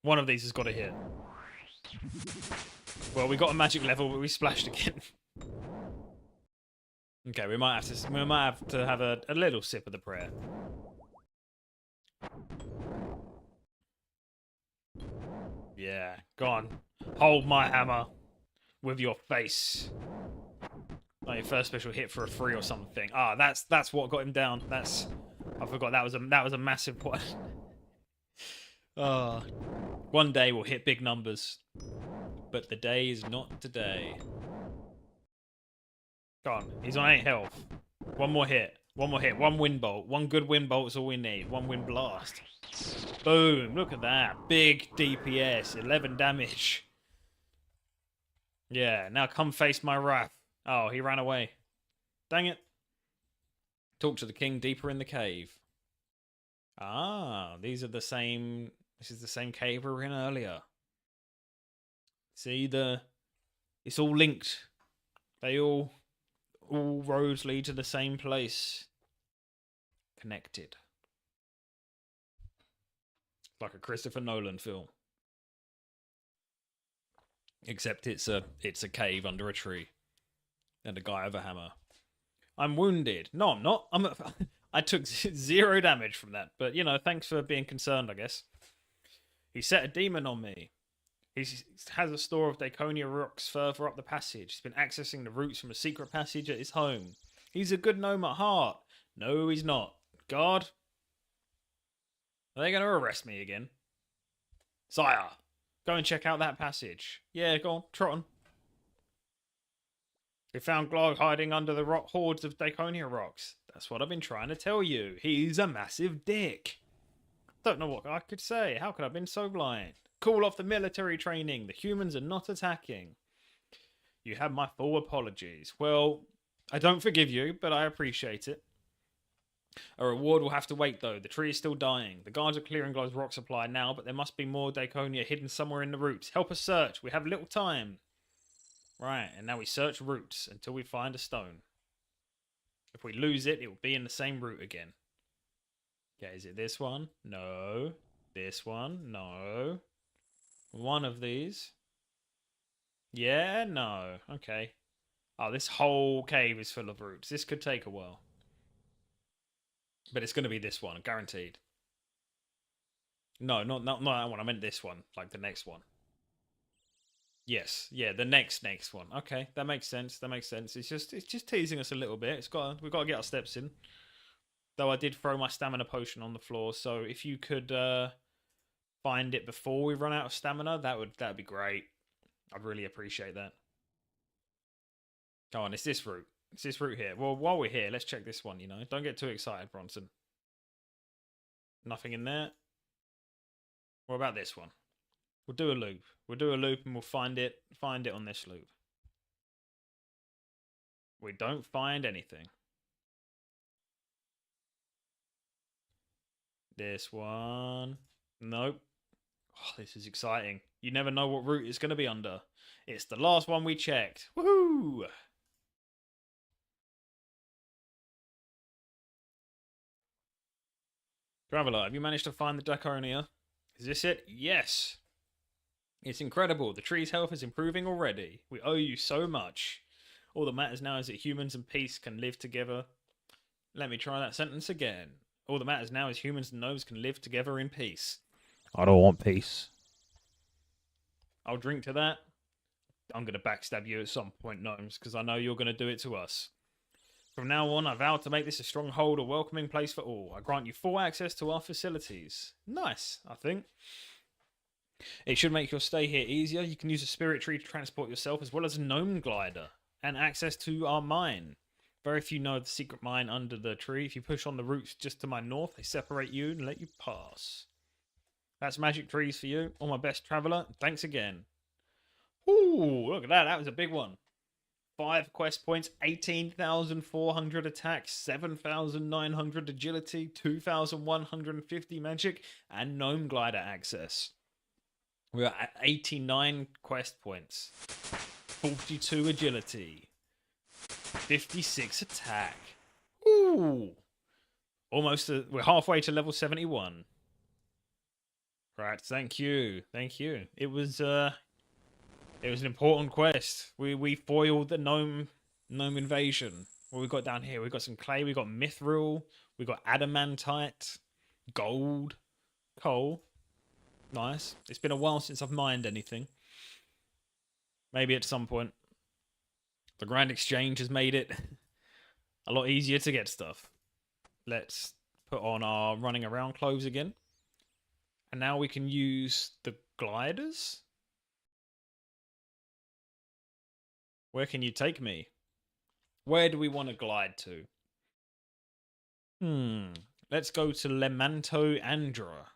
One of these has got to hit. Well, we got a magic level, but we splashed again. Okay, we might have to have a little sip of the prayer. Yeah, go on. Hold my hammer with your face. Oh, your first special hit for a 3 or something. Ah, that's what got him down. I forgot that was a massive one. Oh, one day we'll hit big numbers, but the day is not today. Go on, he's on 8 health. One more hit. One more hit. One wind bolt. One good wind bolt is all we need. One wind blast. Boom. Look at that. Big DPS. 11 damage. Yeah, now come face my wrath. Oh, he ran away. Dang it. Talk to the king deeper in the cave. Ah, these are the same. This is the same cave we were in earlier. See it's all linked. They all roads lead to the same place. Connected. Like a Christopher Nolan film. Except it's a cave under a tree. And a guy with a hammer. I'm wounded. No, I'm not. I took 0 damage from that. But, you know, thanks for being concerned, I guess. He set a demon on me. He has a store of Daconia rocks further up the passage. He's been accessing the roots from a secret passage at his home. He's a good gnome at heart. No, he's not. Guard? Are they going to arrest me again? Sire, go and check out that passage. Yeah, go on, trot on. We found Glog hiding under the rock hordes of Daconia rocks. That's what I've been trying to tell you. He's a massive dick. Don't know what I could say. How could I have been so blind? Call off the military training. The humans are not attacking. You have my full apologies. Well, I don't forgive you, but I appreciate it. A reward will have to wait, though. The tree is still dying. The guards are clearing Glow's rock supply now, but there must be more Daconia hidden somewhere in the roots. Help us search. We have little time. Right, and now we search roots until we find a stone. If we lose it, it will be in the same root again. Yeah, is it this one? No. This one? No. One of these? Yeah? No. Okay. Oh, this whole cave is full of roots. This could take a while. But it's going to be this one, guaranteed. No, not that one. I meant this one, like the next one. Yes, yeah, the next one. Okay, that makes sense. That makes sense. It's just teasing us a little bit. We've got to get our steps in. Though I did throw my stamina potion on the floor, so if you could find it before we run out of stamina, that'd be great. I'd really appreciate that. Go on, it's this route. It's this route here. Well, while we're here, let's check this one. You know, don't get too excited, Bronson. Nothing in there. What about this one? We'll do a loop. We'll do a loop and we'll find it on this loop. We don't find anything. This one. Nope. Oh, this is exciting. You never know what route it's going to be under. It's the last one we checked. Woohoo! Traveller, have you managed to find the Daconia? Is this it? Yes! It's incredible. The tree's health is improving already. We owe you so much. All that matters now is that humans and peace can live together. Let me try that sentence again. All that matters now is humans and gnomes can live together in peace. I don't want peace. I'll drink to that. I'm going to backstab you at some point, gnomes, because I know you're going to do it to us. From now on, I vow to make this a stronghold, a welcoming place for all. I grant you full access to our facilities. Nice, I think. It should make your stay here easier. You can use a spirit tree to transport yourself, as well as a gnome glider, and access to our mine. Very few know of the secret mine under the tree. If you push on the roots just to my north, they separate you and let you pass. That's magic trees for you. All my best, traveller. Thanks again. Ooh, look at that. That was a big one. 5 quest points, 18,400 attack, 7,900 agility, 2,150 magic, and gnome glider access. We're at 89 quest points, 42 agility, 56 attack. Ooh, almost. We're halfway to level 71. Right, thank you. It was an important quest. We foiled the gnome invasion. What we got down here? We got some clay. We got mithril. We got adamantite, gold, coal. Nice. It's been a while since I've mined anything. Maybe at some point. The Grand Exchange has made it a lot easier to get stuff. Let's put on our running around clothes again. And now we can use the gliders. Where can you take me? Where do we want to glide to? Let's go to Lemanto Andra.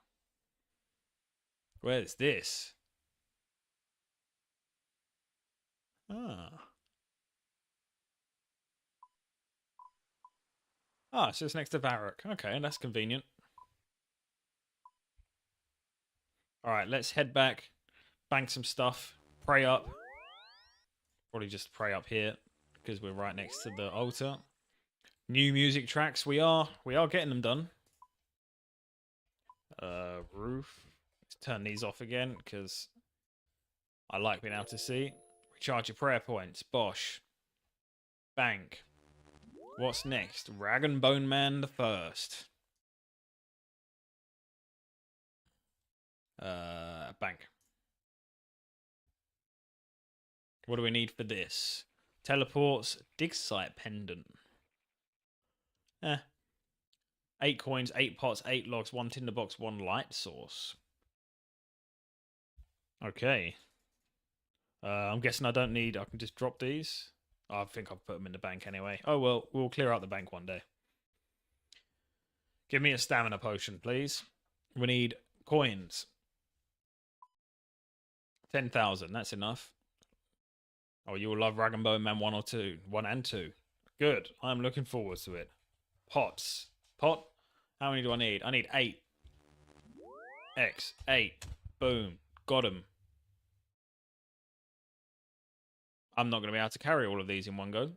Where's this? So it's next to Varrock. Okay, that's convenient. Alright, let's head back, bank some stuff, pray up. Probably just pray up here, because we're right next to the altar. New music tracks, we are getting them done. Roof. Let's turn these off again, because I like being able to see. Recharge your prayer points. Bosh. Bank. What's next? Rag and Bone Man the First. Bank. What do we need for this? Teleports. Dig site pendant. 8 coins, 8 pots, 8 logs, 1 tinderbox, 1 light source. Okay. I'm guessing I don't need... I can just drop these. I think I'll put them in the bank anyway. Oh, well, we'll clear out the bank one day. Give me a stamina potion, please. We need coins. 10,000, that's enough. Oh, you will love Rag and Bone Man 1 or 2. 1 and 2. Good. I'm looking forward to it. Pots. Pot. How many do I need? I need 8. X. 8. Boom. Got him. I'm not going to be able to carry all of these in one go.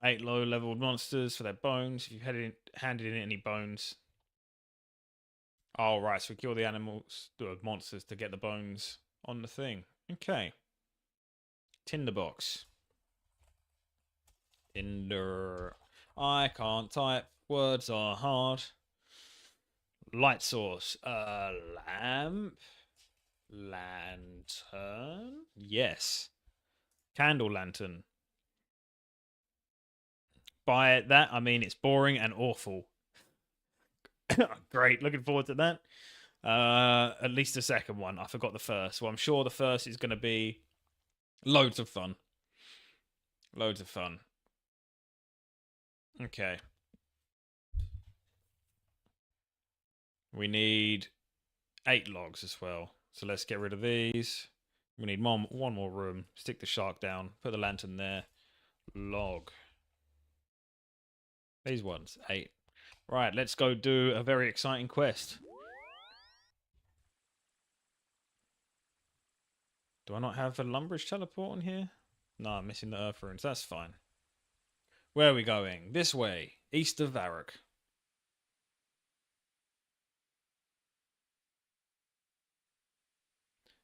8 low-leveled monsters for their bones. If you've handed in any bones. Oh, right. So we kill the animals, the monsters, to get the bones on the thing. Okay. Tinderbox. Tinder. I can't type. Words are hard. Light source. Lamp. Lantern. Yes. Candle lantern. By that, I mean it's boring and awful. Great. Looking forward to that. At least the second one. I forgot the first. Well, I'm sure the first is going to be loads of fun. Loads of fun. Okay. We need 8 logs as well. So let's get rid of these. We need one more room. Stick the shark down. Put the lantern there. Log. These ones. 8. Right, let's go do a very exciting quest. Do I not have a Lumbridge teleport on here? No, I'm missing the Earth runes. That's fine. Where are we going? This way. East of Varrock.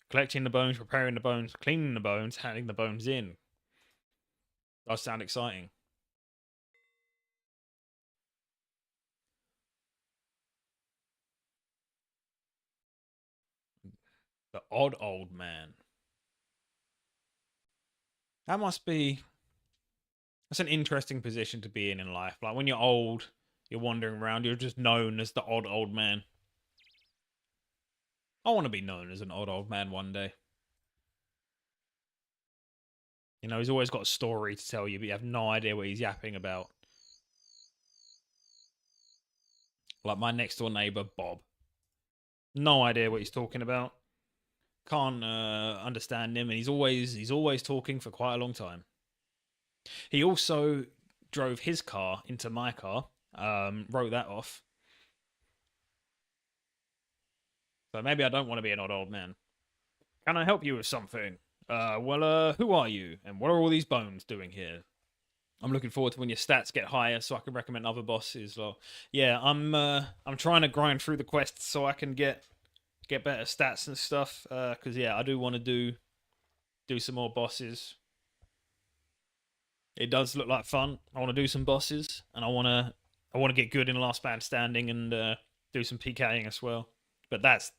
Collecting the bones, preparing the bones, cleaning the bones, handing the bones in. Does sound exciting. The odd old man. That must be... That's an interesting position to be in life. Like, when you're old, you're wandering around, you're just known as the odd old man. I want to be known as an odd old man one day. You know, he's always got a story to tell you, but you have no idea what he's yapping about. Like my next door neighbour, Bob. No idea what he's talking about. Can't understand him, and he's always talking for quite a long time. He also drove his car into my car, wrote that off. So maybe I don't want to be an odd man. Can I help you with something? Who are you? And what are all these bones doing here? I'm looking forward to when your stats get higher so I can recommend other bosses. Well, yeah, I'm trying to grind through the quests so I can get better stats and stuff. Because yeah, I do want to do some more bosses. It does look like fun. I want to do some bosses, and I want to get good in Last Man Standing and do some PKing as well. But that's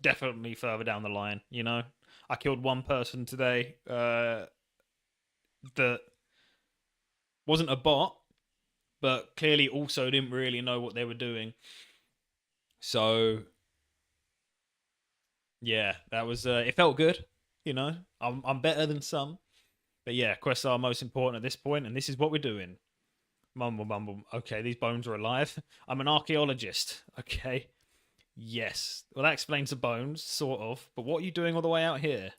definitely further down the line. You know, I killed one person today that wasn't a bot, but clearly also didn't really know what they were doing. So yeah, that was it felt good. You know, I'm better than some. But yeah, quests are most important at this point, and this is what we're doing. Mumble, mumble. Okay, these bones are alive. I'm an archaeologist. Okay. Yes. Well, that explains the bones, sort of. But what are you doing all the way out here?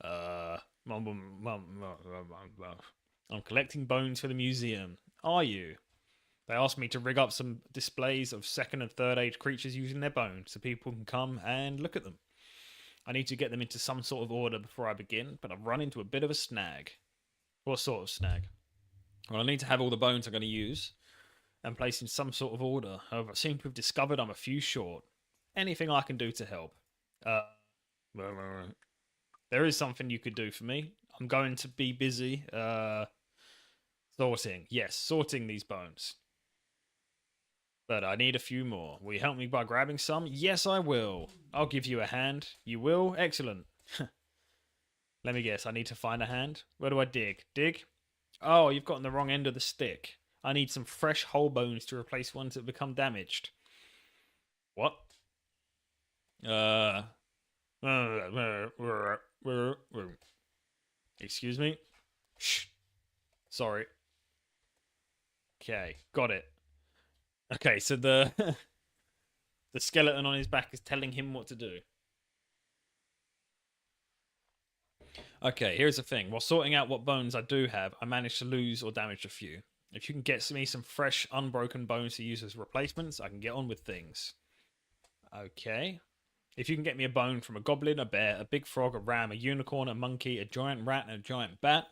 Mumble, mumble, mumble. I'm collecting bones for the museum. Are you? They asked me to rig up some displays of second and third age creatures using their bones so people can come and look at them. I need to get them into some sort of order before I begin, but I've run into a bit of a snag. What sort of snag? Well, I need to have all the bones I'm going to use and place in some sort of order. However, I seem to have discovered I'm a few short. Anything I can do to help? There is something you could do for me. I'm going to be busy sorting. Yes, sorting these bones. But I need a few more. Will you help me by grabbing some? Yes, I will. I'll give you a hand. You will? Excellent. Let me guess. I need to find a hand. Where do I dig? Dig? Oh, you've gotten the wrong end of the stick. I need some fresh whole bones to replace ones that become damaged. What? Excuse me? Shh. Sorry. Okay, got it. Okay, so the the skeleton on his back is telling him what to do. Okay, here's the thing. While sorting out what bones I do have, I managed to lose or damage a few. If you can get me some fresh, unbroken bones to use as replacements, I can get on with things. Okay. If you can get me a bone from a goblin, a bear, a big frog, a ram, a unicorn, a monkey, a giant rat, and a giant bat,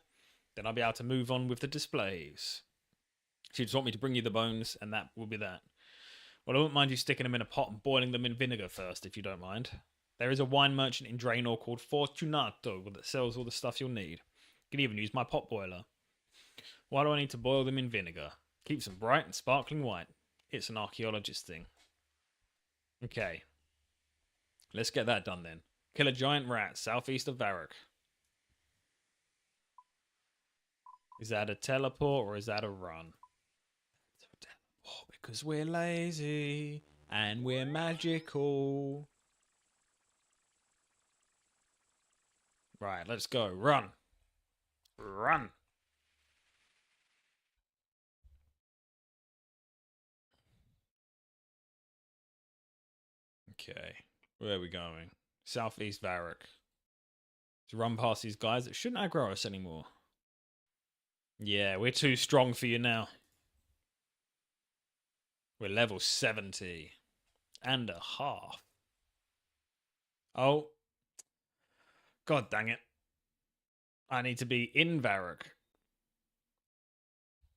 then I'll be able to move on with the displays. She just want me to bring you the bones, and that will be that. Well, I wouldn't mind you sticking them in a pot and boiling them in vinegar first, if you don't mind. There is a wine merchant in Draenor called Fortunato that sells all the stuff you'll need. You can even use my pot boiler. Why do I need to boil them in vinegar? Keeps them bright and sparkling white. It's an archaeologist thing. Okay. Let's get that done then. Kill a giant rat southeast of Varrock. Is that a teleport or is that a run? It's a teleport because we're lazy and we're magical. Right, let's go. Run. Run. Okay. Where are we going? Southeast Varrock. To run past these guys that shouldn't aggro us anymore. Yeah, we're too strong for you now. We're level 70. And a half. Oh. God dang it. I need to be in Varrock.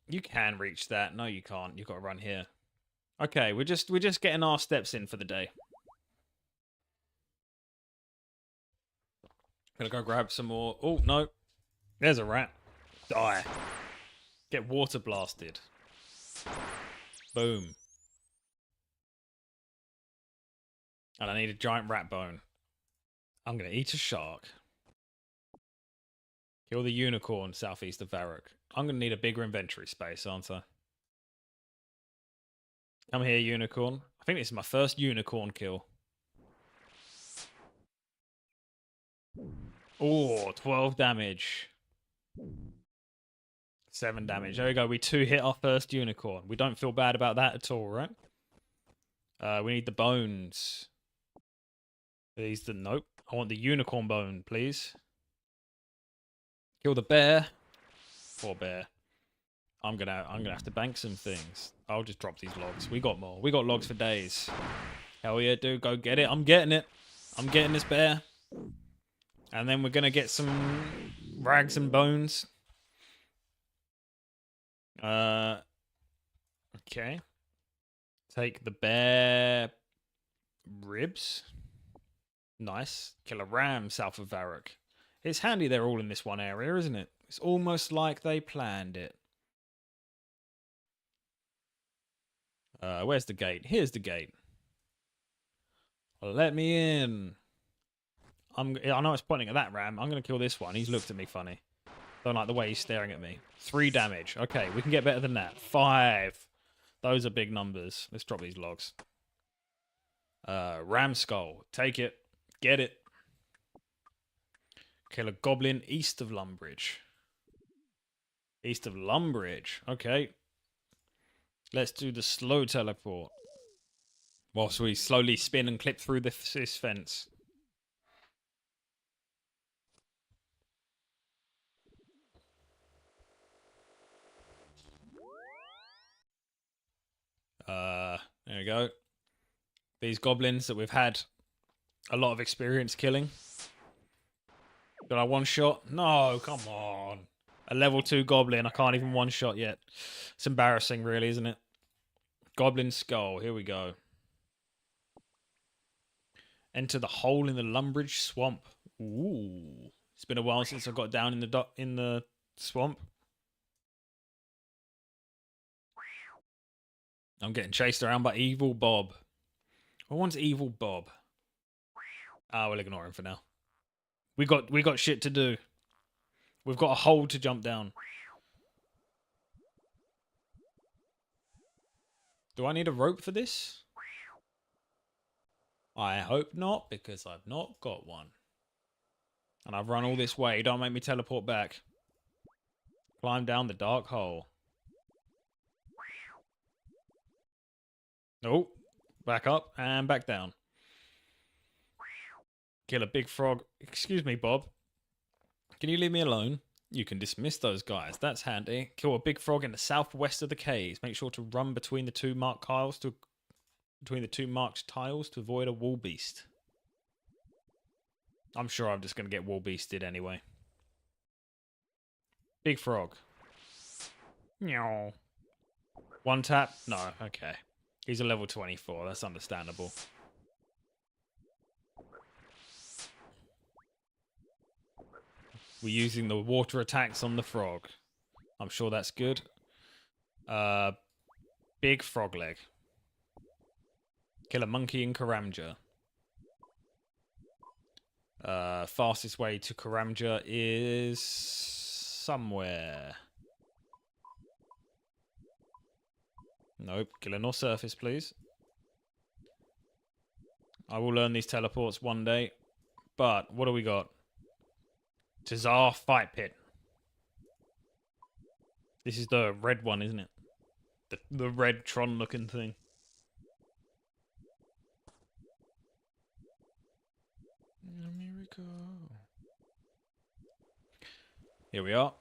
You can reach that. No, you can't. You've got to run here. Okay, we're just getting our steps in for the day. Gonna go grab some more. Oh, no. There's a rat. Die. Get water blasted. Boom. And I need a giant rat bone. I'm gonna eat a shark. Kill the unicorn southeast of Varrock. I'm gonna need a bigger inventory space, aren't I? Come here, unicorn. I think this is my first unicorn kill. Oh, 12 damage. 7 damage. There we go. We 2-hit our first unicorn. We don't feel bad about that at all, right? We need the bones. These the nope. I want the unicorn bone, please. Kill the bear. Poor bear. I'm gonna have to bank some things. I'll just drop these logs. We got more. We got logs for days. Hell yeah, dude. Go get it. I'm getting it. I'm getting this bear. And then we're gonna get some rags and bones. Okay. Take the bear ribs. Nice. Kill a ram south of Varrock. It's handy they're all in this one area, isn't it? It's almost like they planned it. Where's the gate? Here's the gate. Let me in. I know it's pointing at that ram. I'm going to kill this one. He's looked at me funny. Don't like the way he's staring at me. 3 damage. Okay, we can get better than that. 5. Those are big numbers. Let's drop these logs. Ram skull. Take it. Get it. Kill a goblin east of Lumbridge. East of Lumbridge. Okay. Let's do the slow teleport. Whilst we slowly spin and clip through this fence. we go. These goblins that we've had a lot of experience killing. Did I one shot? No, come on. A level 2 goblin. I can't even one shot yet. It's embarrassing, really, isn't it? Goblin skull. Here we go. Enter the hole in the Lumbridge swamp. Ooh. It's been a while since I got down in the swamp. I'm getting chased around by Evil Bob. What one's Evil Bob? Ah, we'll ignore him for now. We got shit to do. We've got a hole to jump down. Do I need a rope for this? I hope not, because I've not got one. And I've run all this way. Don't make me teleport back. Climb down the dark hole. Oh, back up and back down. Kill a big frog. Excuse me, Bob. Can you leave me alone? You can dismiss those guys. That's handy. Kill a big frog in the southwest of the caves. Make sure to run between the two marked tiles to avoid a wall beast. I'm sure I'm just going to get wall beasted anyway. Big frog. Meow. One tap? No, okay. He's a level 24. That's understandable. We're using the water attacks on the frog. I'm sure that's good. Big frog leg. Kill a monkey in Karamja. Fastest way to Karamja is somewhere. Nope. Kill a North surface, please. I will learn these teleports one day. But what do we got? Tazar Fight Pit. This is the red one, isn't it? The red Tron looking thing. America. Here we are.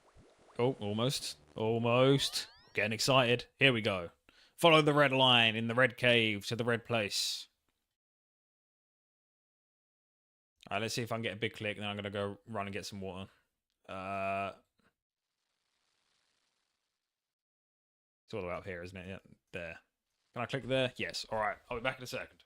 Oh, almost. Almost. Getting excited. Here we go. Follow the red line in the red cave to the red place. Alright, let's see if I can get a big click, and then I'm going to go run and get some water. It's all the way up here, isn't it? Yeah, there. Can I click there? Yes. Alright, I'll be back in a second.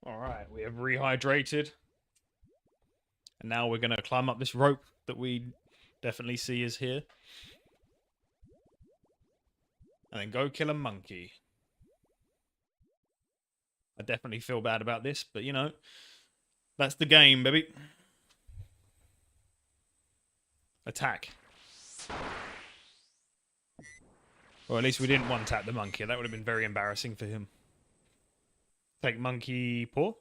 Alright, we have rehydrated. And now we're going to climb up this rope that we definitely see is here. And then go kill a monkey. I definitely feel bad about this, but you know, that's the game, baby. Attack. Or at least we didn't one-tap the monkey. That would have been very embarrassing for him. Take monkey paw.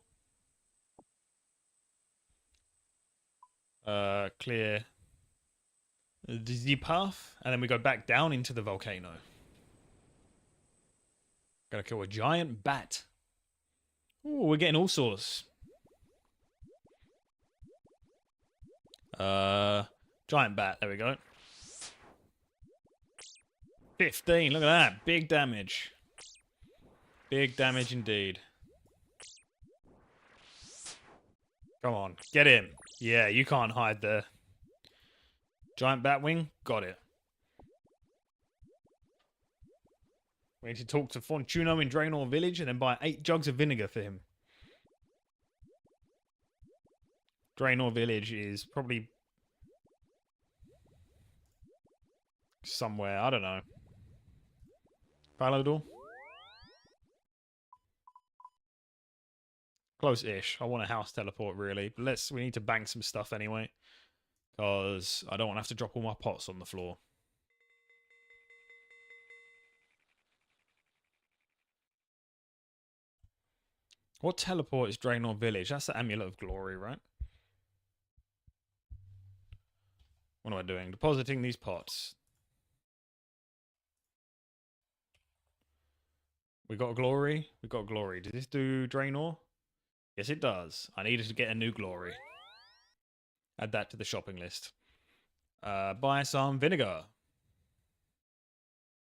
Clear the path. And then we go back down into the volcano. Gotta kill a giant bat. Ooh, we're getting all sorts. Giant bat. There we go. 15. Look at that. Big damage. Big damage indeed. Come on. Get him. Yeah, you can't hide there. Giant bat wing. Got it. We need to talk to Fortuno in Draenor Village and then buy 8 jugs of vinegar for him. Draenor Village is probably somewhere. I don't know. Falador? Close-ish. I want a house teleport, really. But we need to bank some stuff anyway. Because I don't want to have to drop all my pots on the floor. What teleport is Draenor Village? That's the Amulet of Glory, right? What am I doing? Depositing these pots. We got glory. We got glory. Does this do Draenor? Yes, it does. I needed to get a new glory. Add that to the shopping list. Buy some vinegar.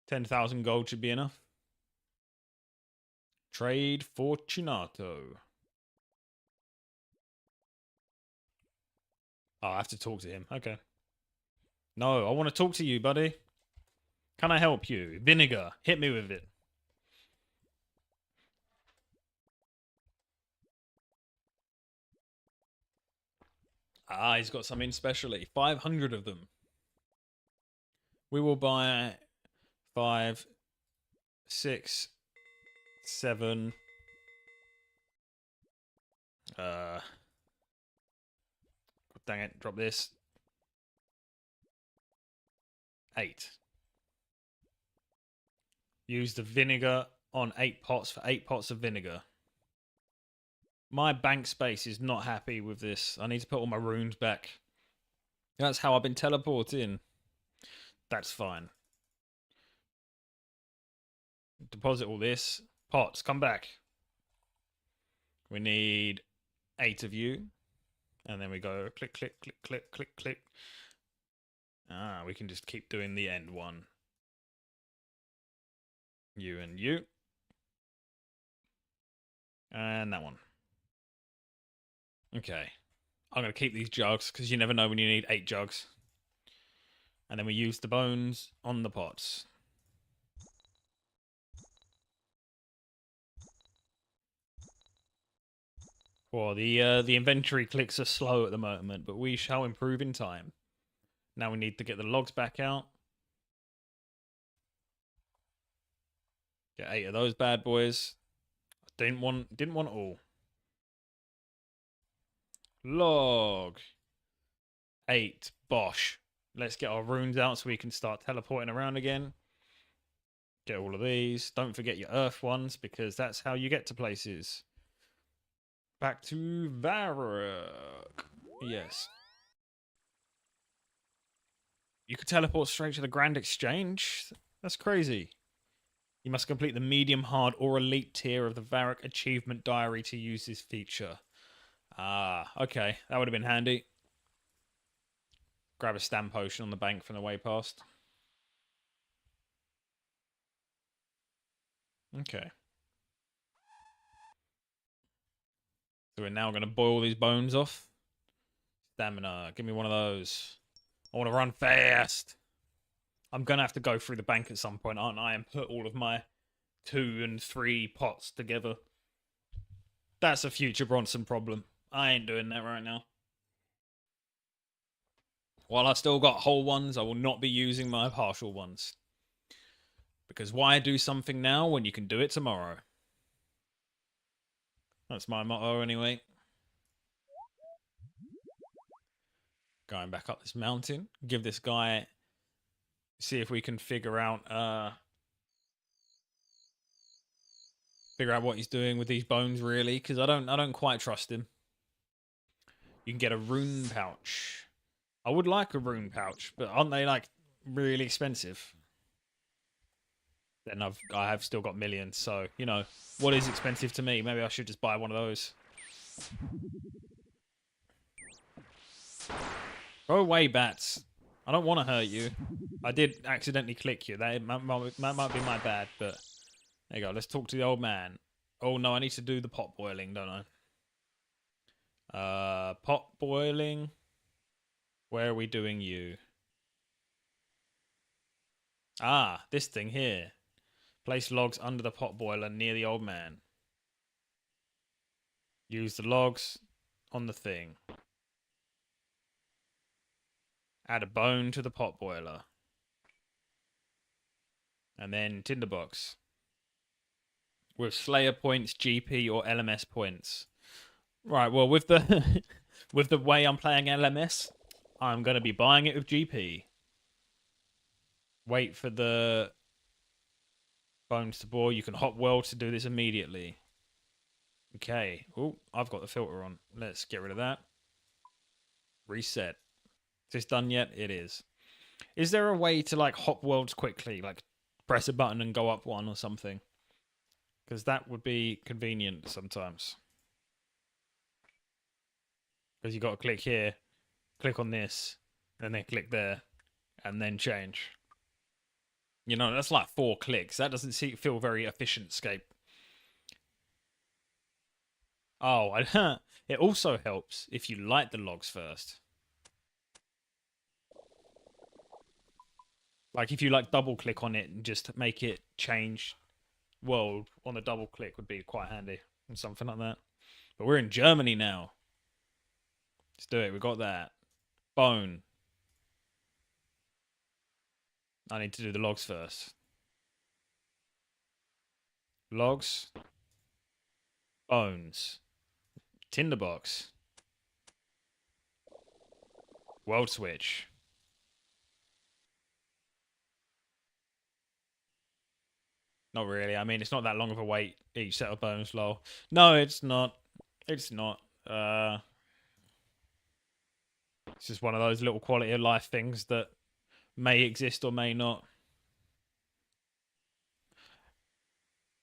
10,000 gold should be enough. Trade Fortunato. Oh, I have to talk to him. Okay. No, I want to talk to you, buddy. Can I help you? Vinegar. Hit me with it. Ah, he's got some in specially. 500 of them. We will buy 5, 6, 7. Dang it, drop this. 8. Use the vinegar on 8 pots for 8 pots of vinegar. My bank space is not happy with this. I need to put all my runes back. That's how I've been teleporting. That's fine. Deposit all this. Pots, come back. We need 8 of you. And then we go click, click, click, click, click, click. Ah, we can just keep doing the end one. You and you. And that one. Okay. I'm going to keep these jugs because you never know when you need 8 jugs. And then we use the bones on the pots. Well, the inventory clicks are slow at the moment, but we shall improve in time. Now we need to get the logs back out. Get 8 of those bad boys. Didn't want all. Log. 8. Bosh. Let's get our runes out so we can start teleporting around again. Get all of these. Don't forget your earth ones because that's how you get to places. Back to Varrock. Yes. You could teleport straight to the Grand Exchange? That's crazy. You must complete the medium hard or elite tier of the Varrock achievement diary to use this feature. Ah, okay. That would have been handy. Grab a stam potion on the bank from the way past. Okay. So we're now going to boil these bones off. Stamina. Give me one of those. I want to run fast. I'm going to have to go through the bank at some point, aren't I? And put all of my 2 and 3 pots together. That's a future Bronson problem. I ain't doing that right now. While I've still got whole ones, I will not be using my partial ones. Because why do something now when you can do it tomorrow? That's my motto anyway. Going back up this mountain. Give this guy... See if we can figure out what he's doing with these bones, really. Because I don't quite trust him. You can get a rune pouch. I would like a rune pouch, but aren't they, like, really expensive? then I have still got millions. So, you know, what is expensive to me? Maybe I should just buy one of those. Go away, bats. I don't want to hurt you. I did accidentally click you. That might be my bad, but there you go. Let's talk to the old man. Oh, no, I need to do the pot boiling, don't I? Pot boiling. Where are we doing you? Ah, this thing here. Place logs under the pot boiler near the old man. Use the logs on the thing. Add a bone to the pot boiler. And then tinderbox. With Slayer points, GP, or LMS points. Right, well, with the with the way I'm playing LMS, I'm going to be buying it with GP. Wait for the bones to boil. You can hop well to do this immediately. Okay. Oh, I've got the filter on. Let's get rid of that. Reset. Is this done yet? It is. Is there a way to, like, hop worlds quickly? Like, press a button and go up one or something? Because that would be convenient sometimes. Because you got to click here, click on this, and then click there, and then change. You know, that's like 4 clicks. That doesn't feel very efficient, Scape. Oh, it also helps if you light the logs first. Like if you like double click on it and just make it change world on a double click would be quite handy and something like that. But we're in Germany now. Let's do it. We got that. Bone. I need to do the logs first. Logs. Bones. Tinderbox. World switch. Not really. I mean, it's not that long of a wait each set of bones, lol. No, it's not. It's not. It's just one of those little quality of life things that may exist or may not.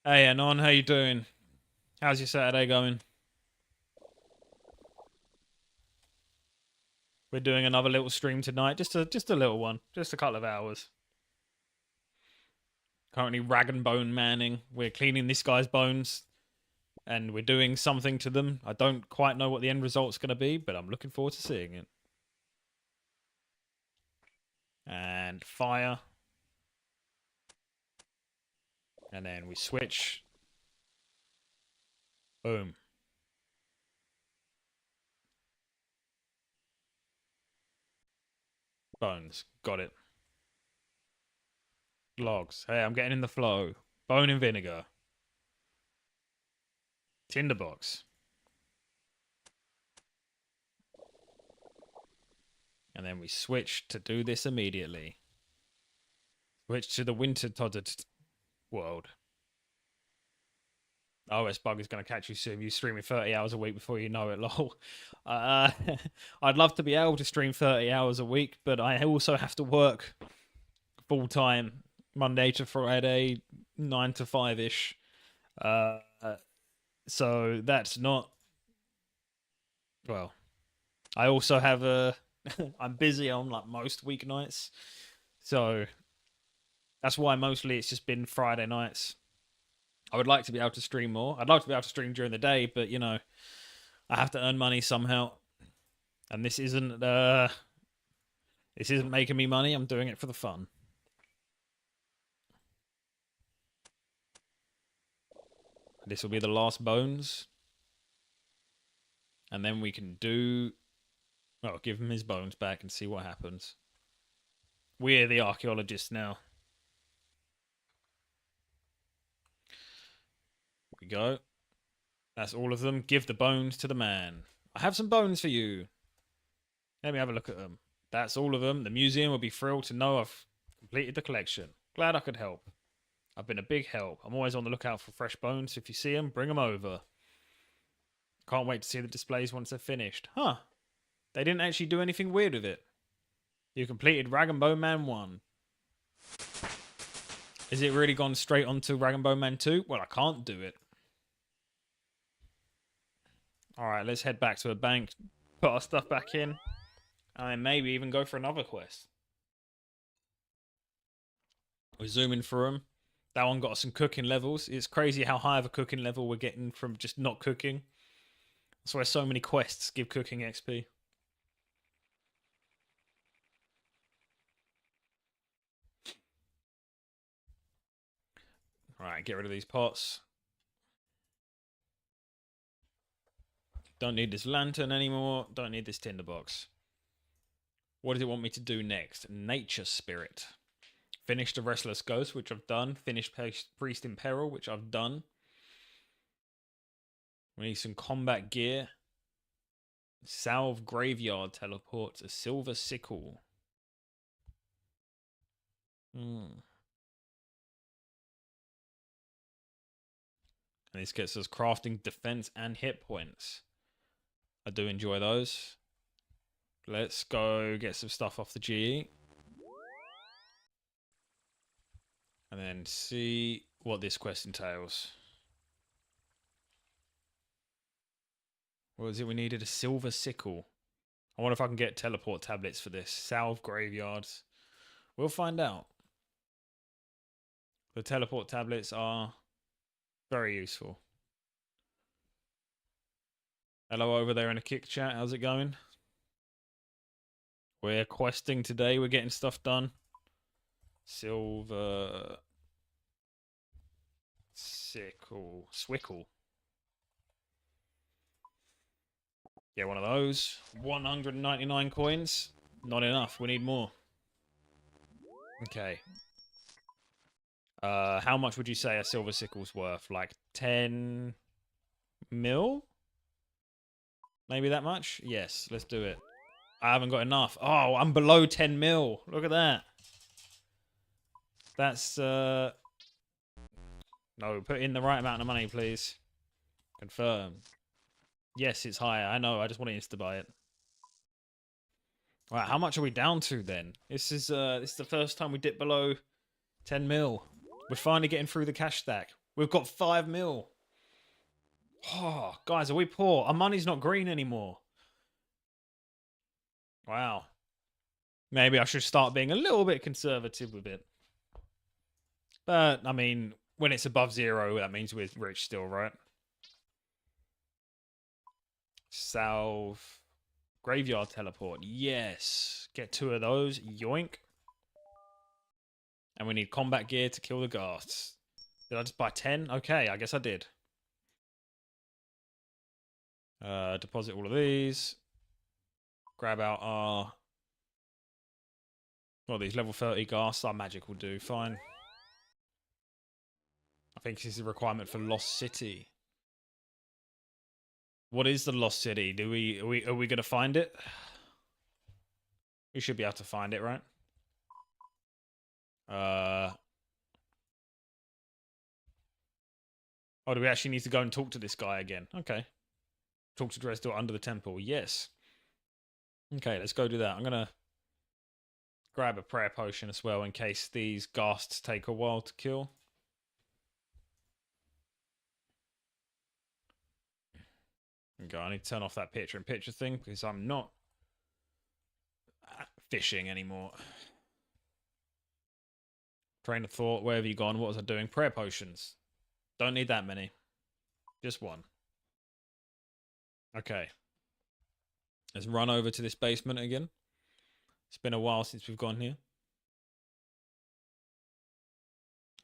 Hey, Anon, how you doing? How's your Saturday going? We're doing another little stream tonight, just a little one, just a couple of hours. Currently rag and bone manning. We're cleaning this guy's bones, and we're doing something to them. I don't quite know what the end result's going to be, but I'm looking forward to seeing it. And fire. And then we switch. Boom. Bones. Got it. Logs. Hey, I'm getting in the flow. Bone and vinegar. Tinderbox. And then we switch to do this immediately. Switch to the winter todded world. OS bug is going to catch you soon. You streaming 30 hours a week before you know it, lol. I'd love to be able to stream 30 hours a week, but I also have to work full time, Monday to Friday, 9 to 5-ish. So that's not... Well, I also have a... I'm busy on like most weeknights. So that's why mostly it's just been Friday nights. I would like to be able to stream more. I'd like to be able to stream during the day, but you know, I have to earn money somehow. And this isn't making me money. I'm doing it for the fun. This will be the last bones. And then we can do... Oh, give him his bones back and see what happens. We're the archaeologists now. Here we go. That's all of them. Give the bones to the man. I have some bones for you. Let me have a look at them. That's all of them. The museum will be thrilled to know I've completed the collection. Glad I could help. I've been a big help. I'm always on the lookout for fresh bones. If you see them, bring them over. Can't wait to see the displays once they're finished. Huh. They didn't actually do anything weird with it. You completed Rag and Bone Man 1. Is it really gone straight onto Dragon Bone Man 2? Well, I can't do it. Alright, let's head back to a bank, put our stuff back in, and then maybe even go for another quest. We're zooming through them. That one got some cooking levels. It's crazy how high of a cooking level we're getting from just not cooking. That's why so many quests give cooking XP. Alright, get rid of these pots. Don't need this lantern anymore. Don't need this tinderbox. What does it want me to do next? Nature Spirit. Finish the Restless Ghost, which I've done. Finish Priest in Peril, which I've done. We need some combat gear. Salve Graveyard teleports a silver sickle. And this gets us crafting defense and hit points. I do enjoy those. Let's go get some stuff off the GE. And then see what this quest entails. What was it we needed? A silver sickle. I wonder if I can get teleport tablets for this. Salve Graveyards. We'll find out. The teleport tablets are very useful. Hello over there in a kick chat. How's it going? We're questing today. We're getting stuff done. Silver sickle. Swickle. Yeah, one of those. 199 coins. Not enough. We need more. Okay. How much would you say a silver sickle's worth? Like 10 mil? Maybe that much? Yes, let's do it. I haven't got enough. Oh, I'm below 10 mil. Look at that. That's, No, put in the right amount of money, please. Confirm. Yes, it's higher. I know. I just want to insta-buy it. Right, how much are we down to then? This is the first time we dip below 10 mil. We're finally getting through the cash stack. We've got 5 mil. Oh, guys, are we poor? Our money's not green anymore. Wow. Maybe I should start being a little bit conservative with it. But, I mean, when it's above 0, that means we're rich still, right? Salve. Graveyard teleport. Yes. Get 2 of those. Yoink. And we need combat gear to kill the ghasts. Did I just buy 10? Okay, I guess I did. Deposit all of these. Grab out our... Well, these level 30 ghasts. Our magic will do. Fine. I think this is a requirement for Lost City. What is the Lost City? Are we going to find it? We should be able to find it, right? Oh, do we actually need to go and talk to this guy again? Okay. Talk to Dresdor under the temple. Yes. Okay, let's go do that. I'm going to grab a prayer potion as well in case these ghasts take a while to kill. Okay, I need to turn off that picture-in-picture thing because I'm not fishing anymore. Train of thought, where have you gone? What was I doing? Prayer potions. Don't need that many. Just one. Okay. Let's run over to this basement again. It's been a while since we've gone here.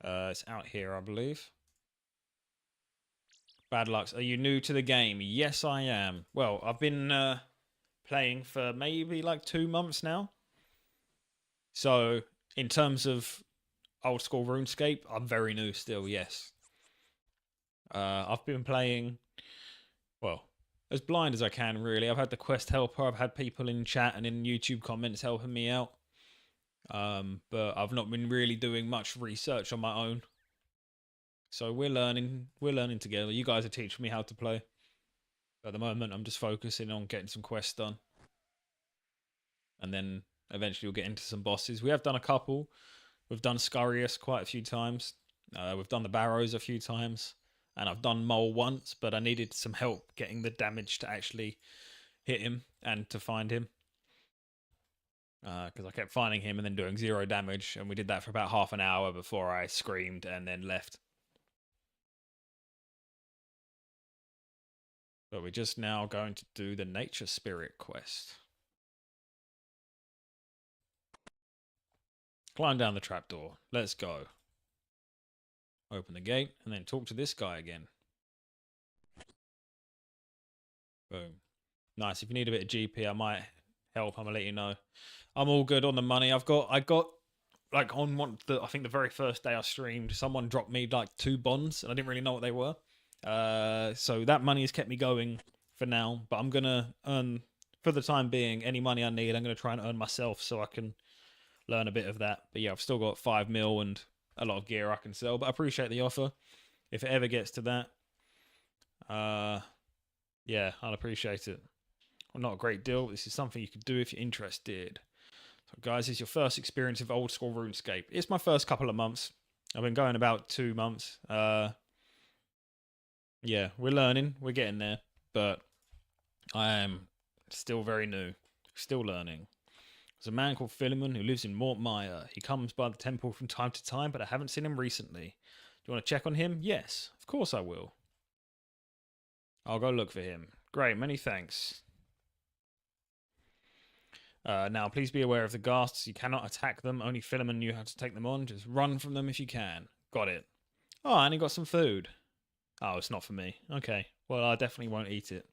It's out here, I believe. Bad Lucks. Are you new to the game? Yes, I am. Well, I've been playing for maybe like 2 months now. So, in terms of old school RuneScape, I'm very new still, yes. I've been playing, well, as blind as I can, really. I've had the quest helper. I've had people in chat and in YouTube comments helping me out. But I've not been really doing much research on my own. So we're learning together. You guys are teaching me how to play. At the moment, I'm just focusing on getting some quests done. And then eventually we'll get into some bosses. We have done a couple. We've done Scurrius quite a few times. We've done the Barrows a few times. And I've done Mole once, but I needed some help getting the damage to actually hit him and to find him. Because I kept finding him and then doing 0 damage. And we did that for about half an hour before I screamed and then left. But we're just now going to do the Nature Spirit quest. Climb down the trapdoor. Let's go. Open the gate and then talk to this guy again. Boom. Nice. If you need a bit of GP, I might help. I'm gonna let you know. I'm all good on the money. I got like on I think the very first day I streamed, someone dropped me like 2 bonds and I didn't really know what they were. So that money has kept me going for now, but I'm gonna earn, for the time being, any money I need. I'm gonna try and earn myself so I can learn a bit of that. But yeah, I've still got 5 mil and a lot of gear I can sell, but I appreciate the offer. If it ever gets to that, yeah, I'll appreciate it. Well, not a great deal, but this is something you could do if you're interested. So guys, this is your first experience of old school RuneScape. It's my first couple of months. I've been going about 2 months. Yeah, we're learning, we're getting there, but I am still very new, still learning. There's a man called Philemon who lives in Mortmire. He comes by the temple from time to time, but I haven't seen him recently. Do you want to check on him? Yes, of course I will. I'll go look for him. Great, many thanks. Now, please be aware of the ghasts. You cannot attack them. Only Philemon knew how to take them on. Just run from them if you can. Got it. Oh, and he got some food. Oh, it's not for me. Okay. Well, I definitely won't eat it.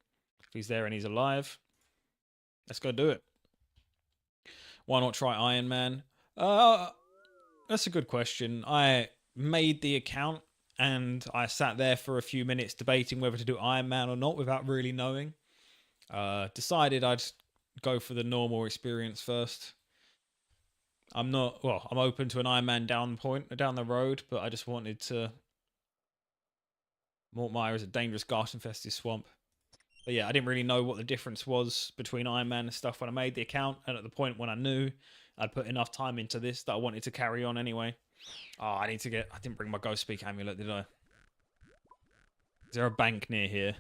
If he's there and he's alive, let's go do it. Why not try Iron Man? That's a good question. I made the account and I sat there for a few minutes debating whether to do Iron Man or not without really knowing. Decided I'd go for the normal experience first. I'm open to an Iron Man down the road, but I just wanted to. Mortmire is a dangerous ghast-infested swamp. But yeah, I didn't really know what the difference was between Iron Man and stuff when I made the account, and at the point when I knew I'd put enough time into this that I wanted to carry on anyway. Oh, I didn't bring my Ghost Speak amulet, did I? Is there a bank near here?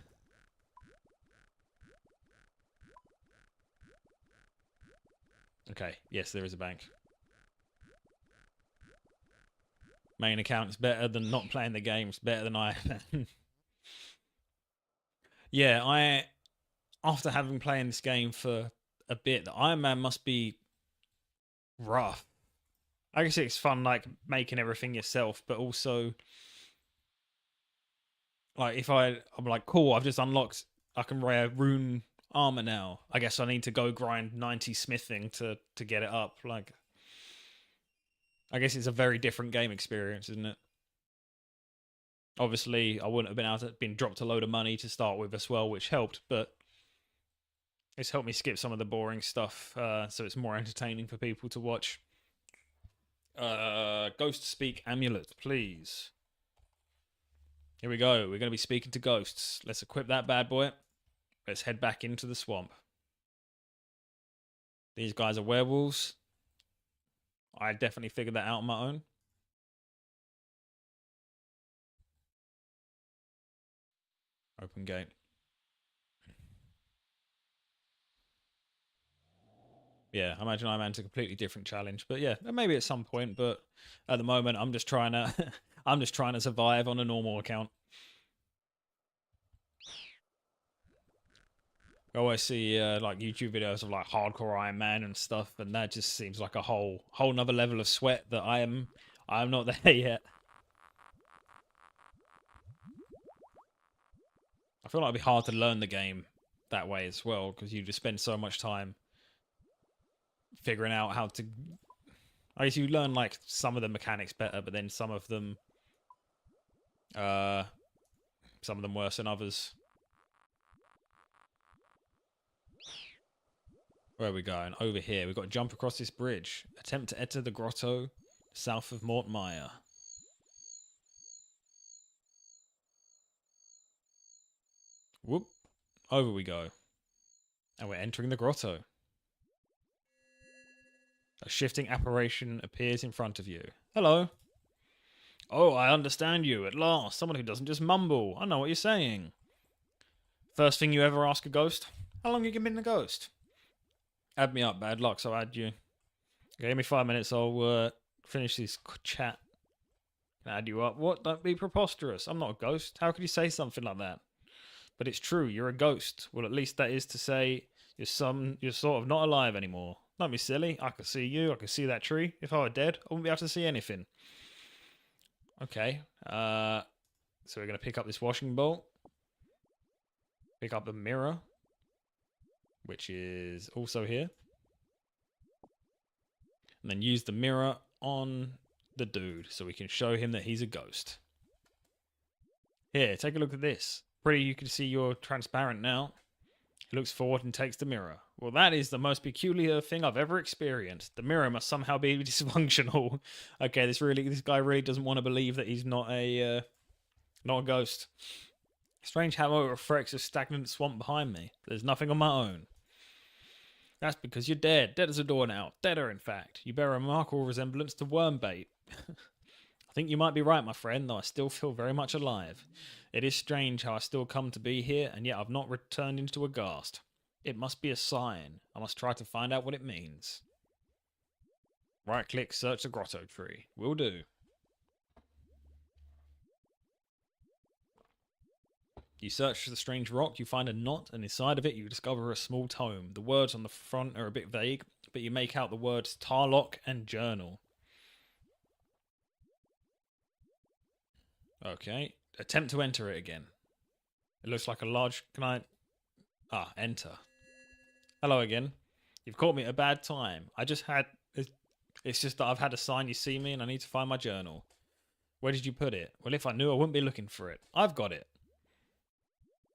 Okay, yes, there is a bank. Main account is better than not playing the game. It's better than Iron Man. Yeah, after having playing this game for a bit, the Iron Man must be rough. I guess it's fun, like, making everything yourself, but also, like, if I'm like, cool, I've just unlocked, I can wear rune armor now. I guess I need to go grind 90 smithing to get it up. Like, I guess it's a very different game experience, isn't it? Obviously, I wouldn't have been able to been dropped a load of money to start with as well, which helped, but it's helped me skip some of the boring stuff, so it's more entertaining for people to watch. Ghost Speak amulet, please. Here we go. We're going to be speaking to ghosts. Let's equip that bad boy. Let's head back into the swamp. These guys are werewolves. I definitely figured that out on my own. Open gate. Yeah, I imagine Iron Man's a completely different challenge, but yeah, maybe at some point. But at the moment, I'm just trying to, I'm just trying to survive on a normal account. I always see like YouTube videos of like hardcore Iron Man and stuff, and that just seems like a whole nother level of sweat that I'm not there yet. I feel like it'd be hard to learn the game that way as well, because you just spend so much time figuring out how to. I guess you learn like some of the mechanics better, but then some of them worse than others. Where are we going? Over here. We've got to jump across this bridge. Attempt to enter the grotto south of Mortmire. Whoop. Over we go. And we're entering the grotto. A shifting apparition appears in front of you. Hello. Oh, I understand you, at last. Someone who doesn't just mumble. I know what you're saying. First thing you ever ask a ghost? How long have you been a ghost? Add me up, bad luck, so I add you. Okay, give me 5 minutes, I'll finish this chat. Add you up. What? Don't be preposterous. I'm not a ghost. How could you say something like that? But it's true, you're a ghost. Well, at least that is to say you're sort of not alive anymore. Don't be silly. I could see you, I could see that tree. If I were dead, I wouldn't be able to see anything. Okay. So we're gonna pick up this washing bowl. Pick up the mirror, which is also here. And then use the mirror on the dude so we can show him that he's a ghost. Here, take a look at this. Pretty, you can see you're transparent now. He looks forward and takes the mirror. Well, that is the most peculiar thing I've ever experienced. The mirror must somehow be dysfunctional. Okay, this guy really doesn't want to believe that he's not a ghost. Strange how it reflects a stagnant swamp behind me. There's nothing on my own. That's because you're dead. Dead as a door now. Deader, in fact. You bear a remarkable resemblance to Wormbait. I think you might be right, my friend, though I still feel very much alive. It is strange how I still come to be here, and yet I've not returned into a ghast. It must be a sign. I must try to find out what it means. Right-click, search the grotto tree. Will do. You search for the strange rock, you find a knot, and inside of it you discover a small tome. The words on the front are a bit vague, but you make out the words Tarlock and Journal. Okay. Attempt to enter it again. It looks like a large... Can I... Ah, enter. Hello again. You've caught me at a bad time. I just had... It's just that I've had a sign you see me and I need to find my journal. Where did you put it? Well, if I knew, I wouldn't be looking for it. I've got it.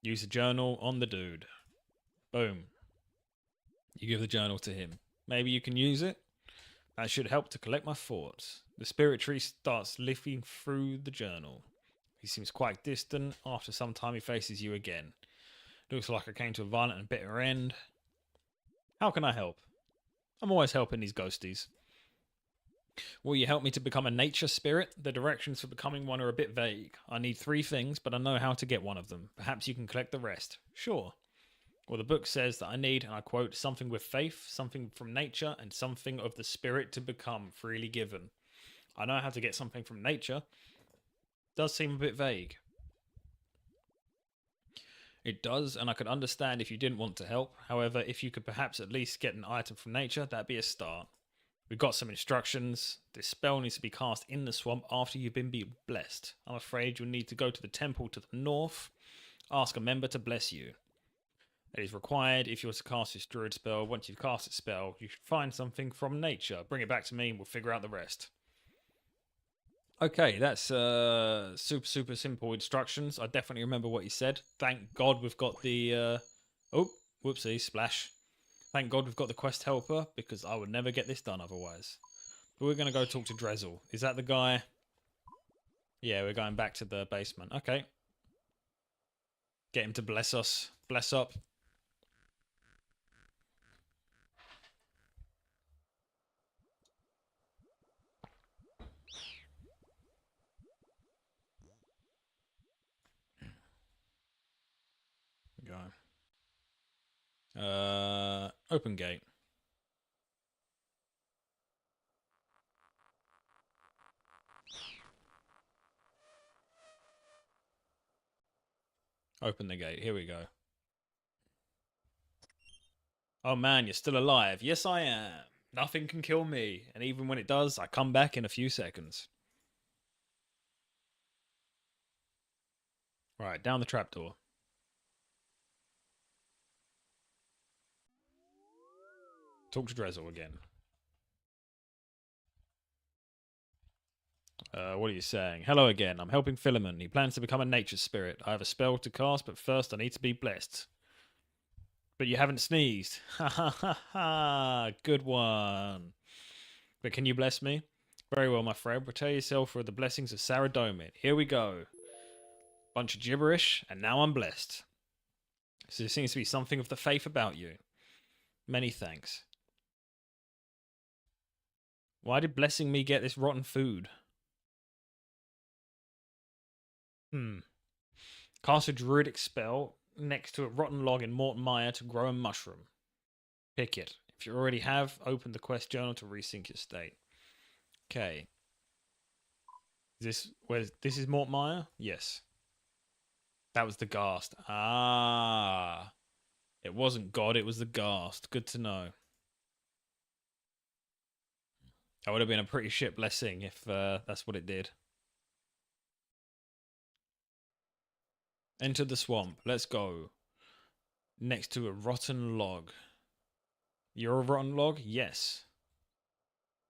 Use the journal on the dude. Boom. You give the journal to him. Maybe you can use it? That should help to collect my thoughts. The spirit tree starts lifting through the journal. He seems quite distant. After some time he faces you again. Looks like I came to a violent and bitter end. How can I help? I'm always helping these ghosties. Will you help me to become a nature spirit? The directions for becoming one are a bit vague. I need 3 things, but I know how to get one of them. Perhaps you can collect the rest. Sure. Well, the book says that I need, and I quote, something with faith, something from nature, and something of the spirit to become freely given. I know how to get something from nature. Does seem a bit vague. It does, and I could understand if you didn't want to help. However, if you could perhaps at least get an item from nature, that'd be a start. We've got some instructions. This spell needs to be cast in the swamp after you've been blessed. I'm afraid you'll need to go to the temple to the north. Ask a member to bless you. It is required if you were to cast this druid spell. Once you've cast this spell, you should find something from nature. Bring it back to me and we'll figure out the rest. Okay, that's super simple instructions. I definitely remember what he said. Thank God we've got the... Oh, whoopsie, splash. Thank God we've got the quest helper, because I would never get this done otherwise. But we're going to go talk to Drezel. Is that the guy? Yeah, we're going back to the basement. Okay. Get him to bless us. Bless up. Go. Open gate. Open the gate. Here we go. Oh man, you're still alive. Yes, I am. Nothing can kill me. And even when it does, I come back in a few seconds. Right, down the trapdoor. Talk to Drezel again. What are you saying? Hello again. I'm helping Philemon. He plans to become a nature spirit. I have a spell to cast, but first I need to be blessed. But you haven't sneezed. Ha ha ha ha. Good one. But can you bless me? Very well, my friend. Prepare yourself for the blessings of Saradomit. Here we go. Bunch of gibberish, and now I'm blessed. So there seems to be something of the faith about you. Many thanks. Why did blessing me get this rotten food? Cast a druidic spell next to a rotten log in Mort Mire to grow a mushroom. Pick it. If you already have, open the quest journal to resync your state. Okay. This is Mort Mire? Yes. That was the Ghast. Ah. It wasn't God, it was the Ghast. Good to know. That would have been a pretty shit blessing if that's what it did. Enter the swamp. Let's go. Next to a rotten log. You're a rotten log? Yes.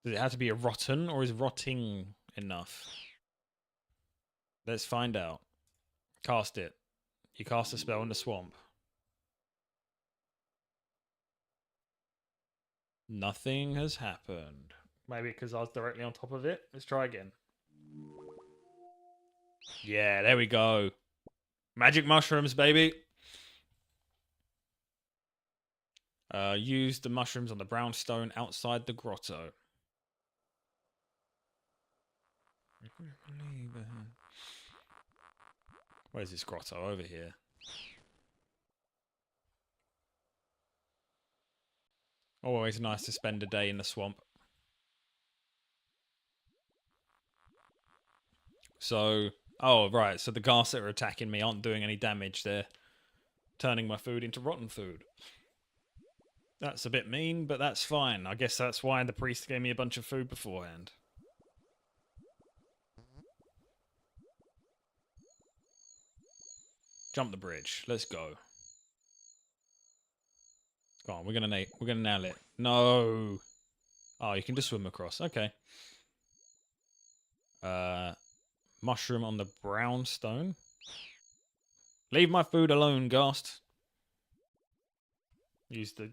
Does it have to be a rotten or is rotting enough? Let's find out. Cast it. You cast a spell in the swamp. Nothing has happened. Maybe because I was directly on top of it. Let's try again. Yeah, there we go. Magic mushrooms, baby. Use the mushrooms on the brown stone outside the grotto. Where's this grotto? Over here. Always nice to spend a day in the swamp. So, oh, right. So the ghasts that are attacking me aren't doing any damage. They're turning my food into rotten food. That's a bit mean, but that's fine. I guess that's why the priest gave me a bunch of food beforehand. Jump the bridge. Let's go. Go on, we're gonna nail it. No. Oh, you can just swim across. Okay. Mushroom on the brown stone. Leave my food alone, Ghast. Use the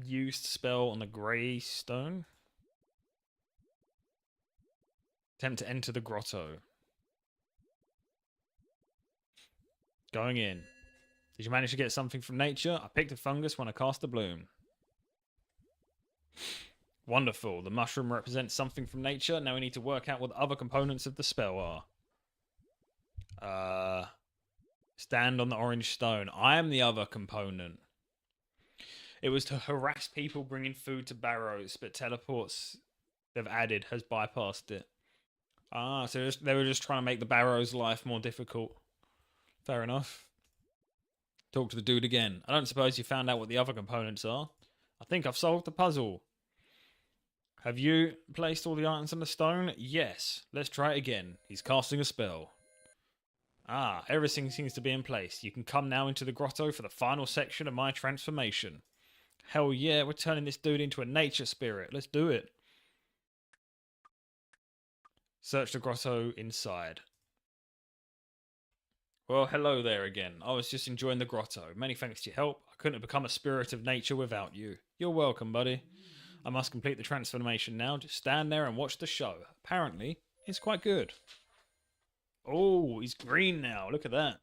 used spell on the grey stone. Attempt to enter the grotto. Going in. Did you manage to get something from nature? I picked a fungus when I cast a bloom. Wonderful. The mushroom represents something from nature. Now we need to work out what the other components of the spell are. Stand on the orange stone. I am the other component. It was to harass people bringing food to barrows, but teleports they've added has bypassed it. Ah, so they were just trying to make the barrow's life more difficult. Fair enough. Talk to the dude again. I don't suppose you found out what the other components are? I think I've solved the puzzle. Have you placed all the items on the stone? Yes. Let's try it again. He's casting a spell. Ah, everything seems to be in place. You can come now into the grotto for the final section of my transformation. Hell yeah, we're turning this dude into a nature spirit. Let's do it. Search the grotto inside. Well, hello there again. I was just enjoying the grotto. Many thanks to your help. I couldn't have become a spirit of nature without you. You're welcome, buddy. I must complete the transformation now. Just stand there and watch the show. Apparently, it's quite good. Oh, he's green now. Look at that.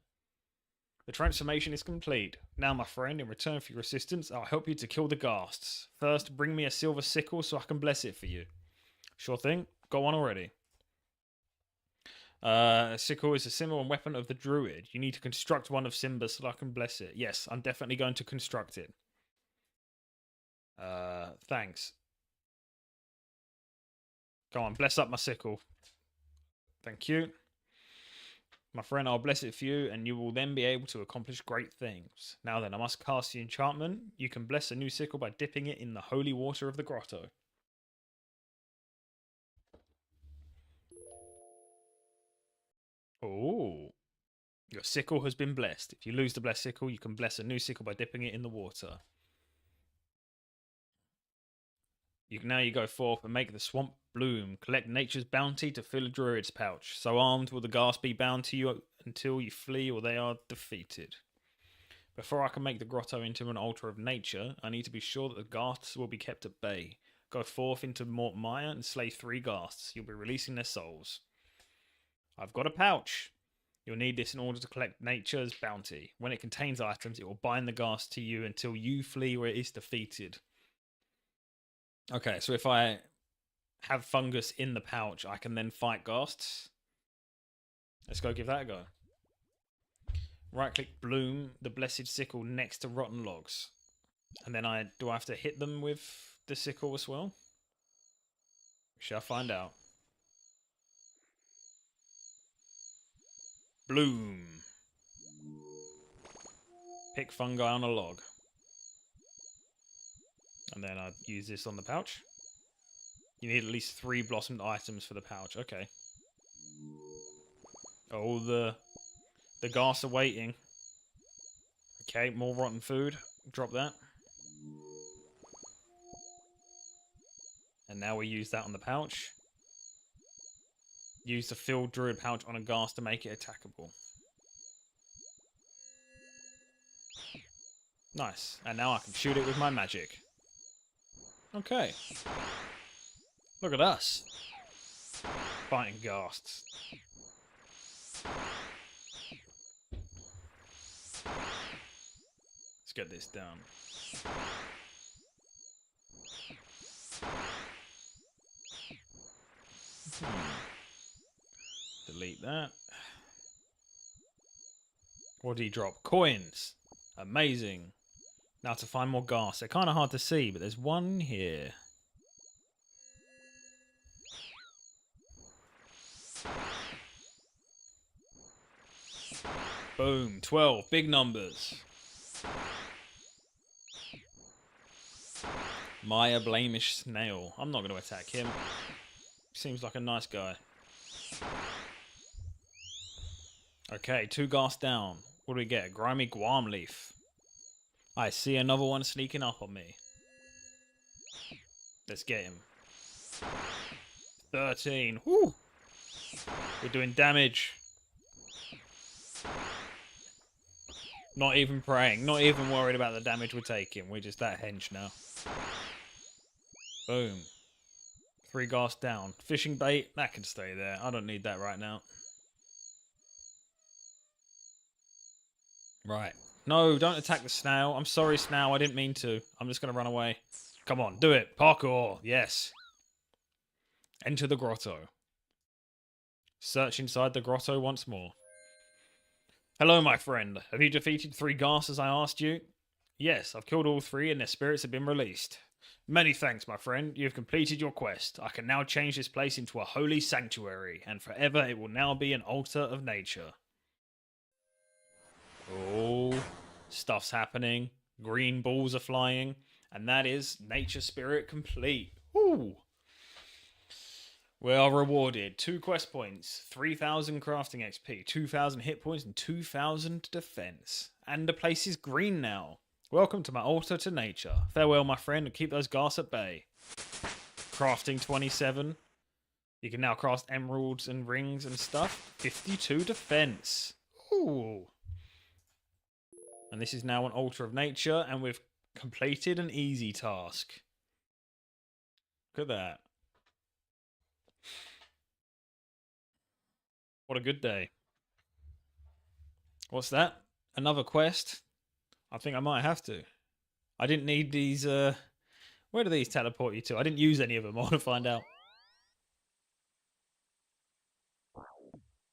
The transformation is complete. Now, my friend, in return for your assistance, I'll help you to kill the ghasts. First, bring me a silver sickle so I can bless it for you. Sure thing. Got one already. A sickle is a symbol and weapon of the druid. You need to construct one of Simba so I can bless it. Yes, I'm definitely going to construct it. Thanks. Go on, bless up my sickle. Thank you. My friend, I'll bless it for you, and you will then be able to accomplish great things. Now then, I must cast the enchantment. You can bless a new sickle by dipping it in the holy water of the grotto. Oh. Your sickle has been blessed. If you lose the blessed sickle, you can bless a new sickle by dipping it in the water. Now you go forth and make the swamp bloom. Collect nature's bounty to fill a druid's pouch. So armed will the ghast be bound to you until you flee or they are defeated. Before I can make the grotto into an altar of nature, I need to be sure that the ghasts will be kept at bay. Go forth into Mort Mire and slay 3 ghasts. You'll be releasing their souls. I've got a pouch. You'll need this in order to collect nature's bounty. When it contains items, it will bind the ghast to you until you flee or it is defeated. Okay, so if I have fungus in the pouch, I can then fight ghasts. Let's go give that a go. Right click bloom the blessed sickle next to rotten logs. And then do I have to hit them with the sickle as well? We shall find out. Bloom. Pick fungi on a log. And then I use this on the pouch. You need at least 3 blossomed items for the pouch. Okay. Oh, the ghasts are waiting. Okay, more rotten food. Drop that. And now we use that on the pouch. Use the filled druid pouch on a ghast to make it attackable. Nice. And now I can shoot it with my magic. Okay. Look at us. Fighting ghasts. Let's get this done. Delete that. What did he drop? Coins. Amazing. Now to find more ghasts. They're kind of hard to see, but there's one here. Boom. 12. Big numbers. Maya Blamish Snail. I'm not going to attack him. Seems like a nice guy. Okay, 2 ghasts down. What do we get? A grimy guam leaf. I see another one sneaking up on me. Let's get him. 13. Woo! We're doing damage. Not even praying. Not even worried about the damage we're taking. We're just that hench now. Boom. 3 ghasts down. Fishing bait. That can stay there. I don't need that right now. Right. No, don't attack the snail. I'm sorry, snail. I didn't mean to. I'm just going to run away. Come on, do it. Parkour. Yes. Enter the grotto. Search inside the grotto once more. Hello, my friend. Have you defeated 3 ghasts as I asked you? Yes, I've killed all 3 and their spirits have been released. Many thanks, my friend. You have completed your quest. I can now change this place into a holy sanctuary, and forever it will now be an altar of nature. Oh, stuff's happening. Green balls are flying. And that is nature spirit complete. Ooh. We are rewarded 2 quest points, 3,000 crafting XP, 2,000 hit points, and 2,000 defense. And the place is green now. Welcome to my altar to nature. Farewell, my friend, and keep those ghasts at bay. Crafting 27. You can now craft emeralds and rings and stuff. 52 defense. Ooh. And this is now an altar of nature, and we've completed an easy task. Look at that. What a good day. What's that? Another quest? I think I might have to. I didn't need these, where do these teleport you to? I didn't use any of them. I want to find out.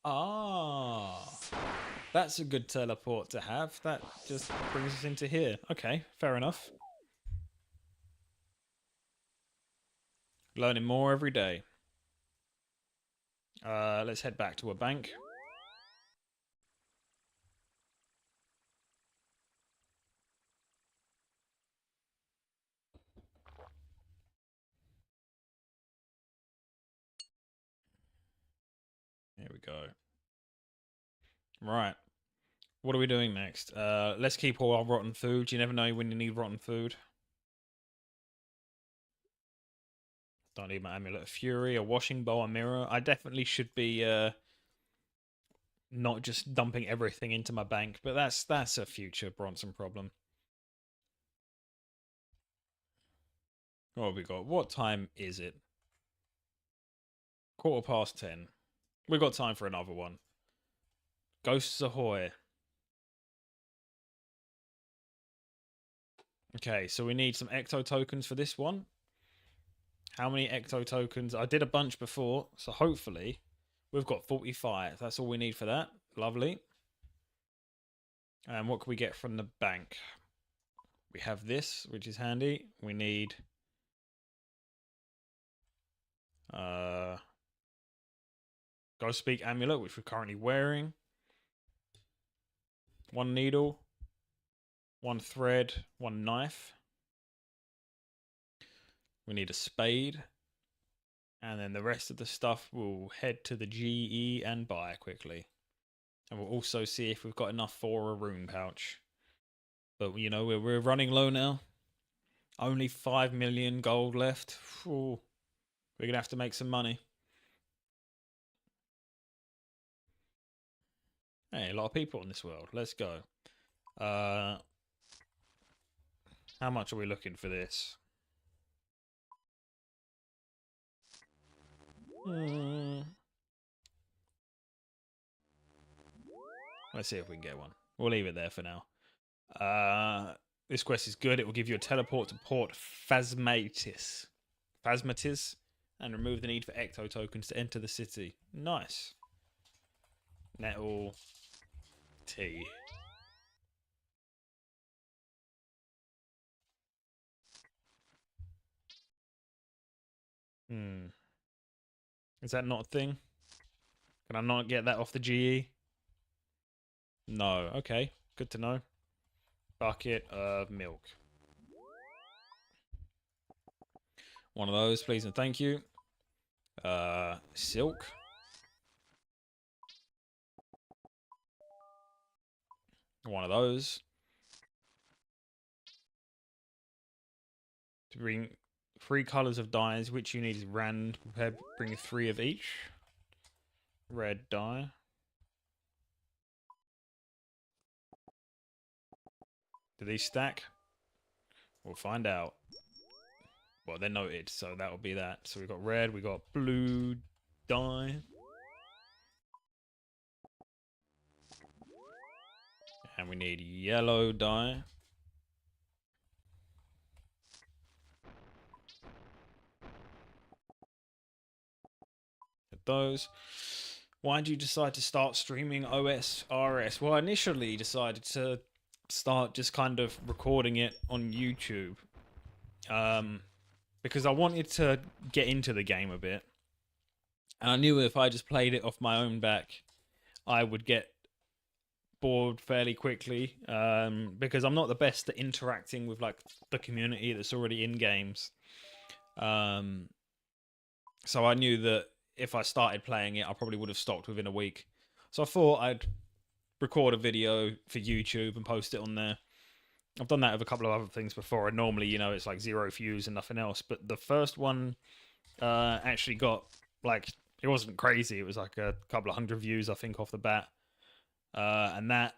Ah. That's a good teleport to have. That just brings us into here. Okay, fair enough. Learning more every day. Let's head back to a bank. Here we go. Right. What are we doing next? Let's keep all our rotten food. You never know when you need rotten food. Don't need my amulet of fury, a washing bowl, a mirror. I definitely should be not just dumping everything into my bank, but that's a future Bronson problem. What have we got? What time is it? 10:15. We've got time for another one. Ghosts ahoy. Okay, so we need some ecto tokens for this one. How many ecto tokens? I did a bunch before, so hopefully we've got 45. That's all we need for that. Lovely. And what can we get from the bank? We have this, which is handy. We need Ghost Speak Amulet, which we're currently wearing. 1 needle, 1 thread, 1 knife. We need a spade. And then the rest of the stuff we'll head to the GE and buy quickly. And we'll also see if we've got enough for a rune pouch. But, you know, we're running low now. Only 5 million gold left. Ooh, we're going to have to make some money. Hey, a lot of people in this world. Let's go. How much are we looking for this? Let's see if we can get one. We'll leave it there for now. This quest is good. It will give you a teleport to Port Phasmatis, and remove the need for ecto tokens to enter the city. Nice. Nettle tea. Is that not a thing? Can I not get that off the GE? No. Okay. Good to know. Bucket of milk. One of those, please and thank you. Silk. One of those. To bring 3 colors of dyes, which you need is rand. Prepare, bring 3 of each. Red dye. Do these stack? We'll find out. Well, they're noted, so that'll be that. So we've got red, we got blue dye. And we need yellow dye. Get those. Why did you decide to start streaming OSRS? Well, I initially decided to start just kind of recording it on YouTube. Because I wanted to get into the game a bit. And I knew if I just played it off my own back, I would get bored fairly quickly. Because I'm not the best at interacting with like the community that's already in games. So I knew that if I started playing it, I probably would have stopped within a week. So I thought I'd record a video for YouTube and post it on there. I've done that with a couple of other things before, and normally, you know, it's like 0 views and nothing else. But the first one actually got, like, it wasn't crazy. It was like a couple of 100 views, I think, off the bat. And that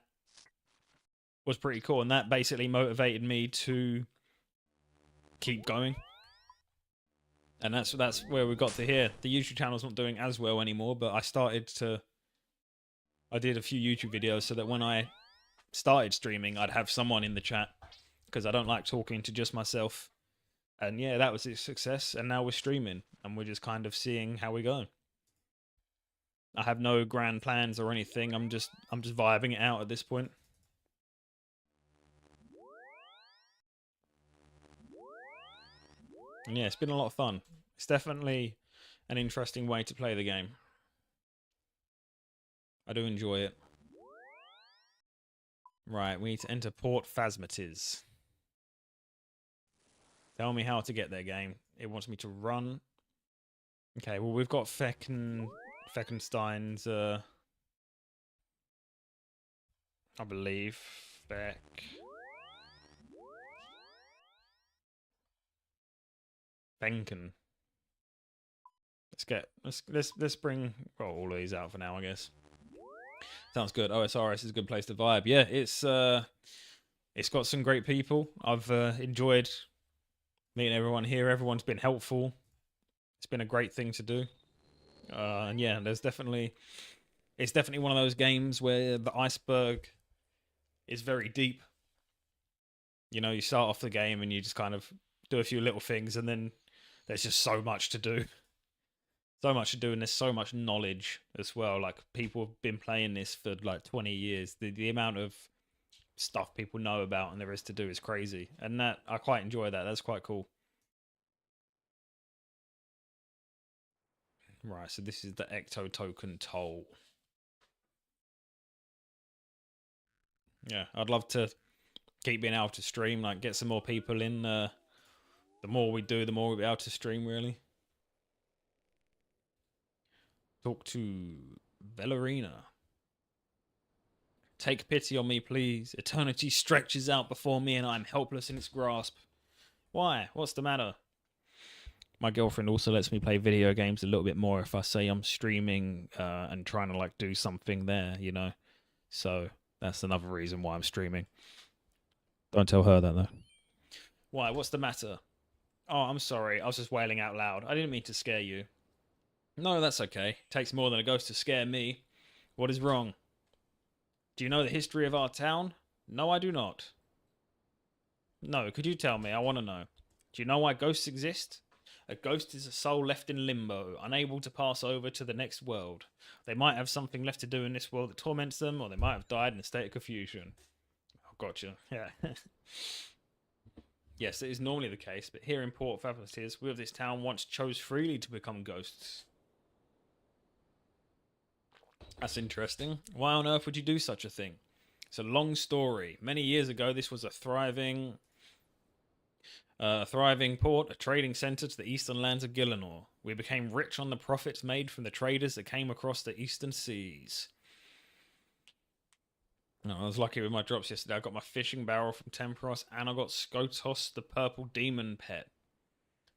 was pretty cool. And that basically motivated me to keep going. And that's where we got to here. The YouTube channel's not doing as well anymore, but I did a few YouTube videos so that when I started streaming, I'd have someone in the chat, because I don't like talking to just myself. And yeah, that was a success. And now we're streaming, and we're just kind of seeing how we go. I have no grand plans or anything. I'm just vibing it out at this point. And yeah, it's been a lot of fun. It's definitely an interesting way to play the game. I do enjoy it. Right, we need to enter Port Phasmatis. Tell me how to get there, game. It wants me to run. Okay, well, we've got Feckenstein's, I believe. Benken. Let's bring all of these out for now, I guess. Sounds good. OSRS is a good place to vibe. Yeah, it's got some great people. I've enjoyed meeting everyone here. Everyone's been helpful. It's been a great thing to do. And yeah, it's definitely one of those games where the iceberg is very deep. You know, you start off the game and you just kind of do a few little things, and then there's just so much to do. So much to do, and there's so much knowledge as well. Like, people have been playing this for like 20 years. The amount of stuff people know about and there is to do is crazy. And that, I quite enjoy that. That's quite cool. Right, so this is the Ecto token toll. Yeah, I'd love to keep being able to stream, like get some more people in. The more we do, the more we'll be able to stream, really. Talk to Valerina. Take pity on me, please. Eternity stretches out before me and I'm helpless in its grasp. Why? What's the matter? My girlfriend also lets me play video games a little bit more if I say I'm streaming and trying to like do something there, you know? So that's another reason why I'm streaming. Don't tell her that, though. Why? What's the matter? Oh, I'm sorry. I was just wailing out loud. I didn't mean to scare you. No, that's okay. Takes more than a ghost to scare me. What is wrong? Do you know the history of our town? No, I do not. No, could you tell me? I want to know. Do you know why ghosts exist? A ghost is a soul left in limbo, unable to pass over to the next world. They might have something left to do in this world that torments them, or they might have died in a state of confusion. Oh, gotcha. Yeah. Yes, it is normally the case, but here in Port Fabrities, we of this town once chose freely to become ghosts. That's interesting. Why on earth would you do such a thing? It's a long story. Many years ago, this was a thriving port, a trading centre to the eastern lands of Gillinor. We became rich on the profits made from the traders that came across the eastern seas. No, I was lucky with my drops yesterday. I got my fishing barrel from Temperos, and I got Skotos, the purple demon pet.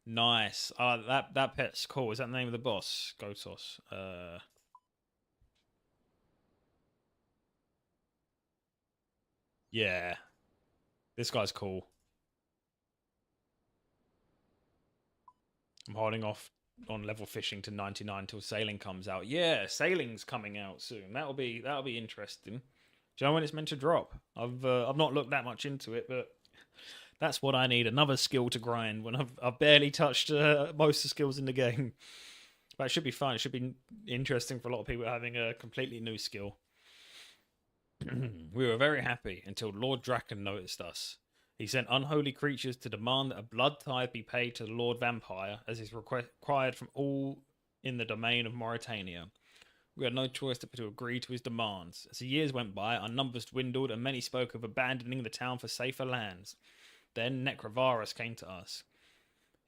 Nice. That pet's cool. Is that the name of the boss? Skotos. Yeah. This guy's cool. I'm holding off on level fishing to 99 till sailing comes out. Yeah, sailing's coming out soon. That'll be interesting. Do you know when it's meant to drop? I've not looked that much into it, but that's what I need. Another skill to grind when I've barely touched most of the skills in the game. But it should be fun. It should be interesting for a lot of people having a completely new skill. We were very happy until Lord Draken noticed us. He sent unholy creatures to demand that a blood tithe be paid to the Lord Vampire, as is required from all in the domain of Mauritania. We had no choice but to agree to his demands. As the years went by, our numbers dwindled, and many spoke of abandoning the town for safer lands. Then Necrovarus came to us.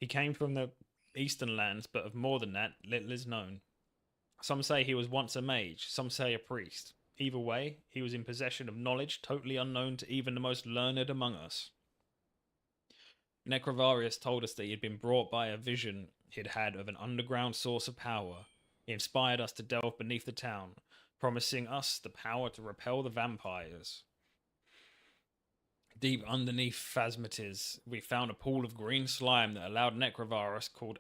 He came from the eastern lands, but of more than that, little is known. Some say he was once a mage, some say a priest. Either way, he was in possession of knowledge totally unknown to even the most learned among us. Necrovarius told us that he had been brought by a vision he'd had of an underground source of power. He inspired us to delve beneath the town, promising us the power to repel the vampires. Deep underneath Phasmatis, we found a pool of green slime that allowed Necrovarus called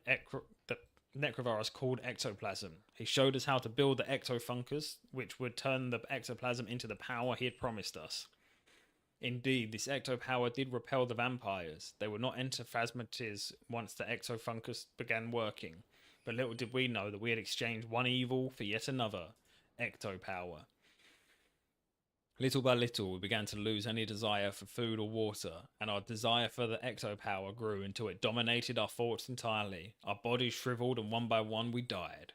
ectoplasm. He showed us how to build the ectofuncus, which would turn the ectoplasm into the power he had promised us. Indeed, this ectopower did repel the vampires. They would not enter Phasmatis once the ectofuncus began working. But little did we know that we had exchanged one evil for yet another, ectopower. Little by little, we began to lose any desire for food or water, and our desire for the ectopower grew until it dominated our thoughts entirely. Our bodies shriveled, and one by one we died.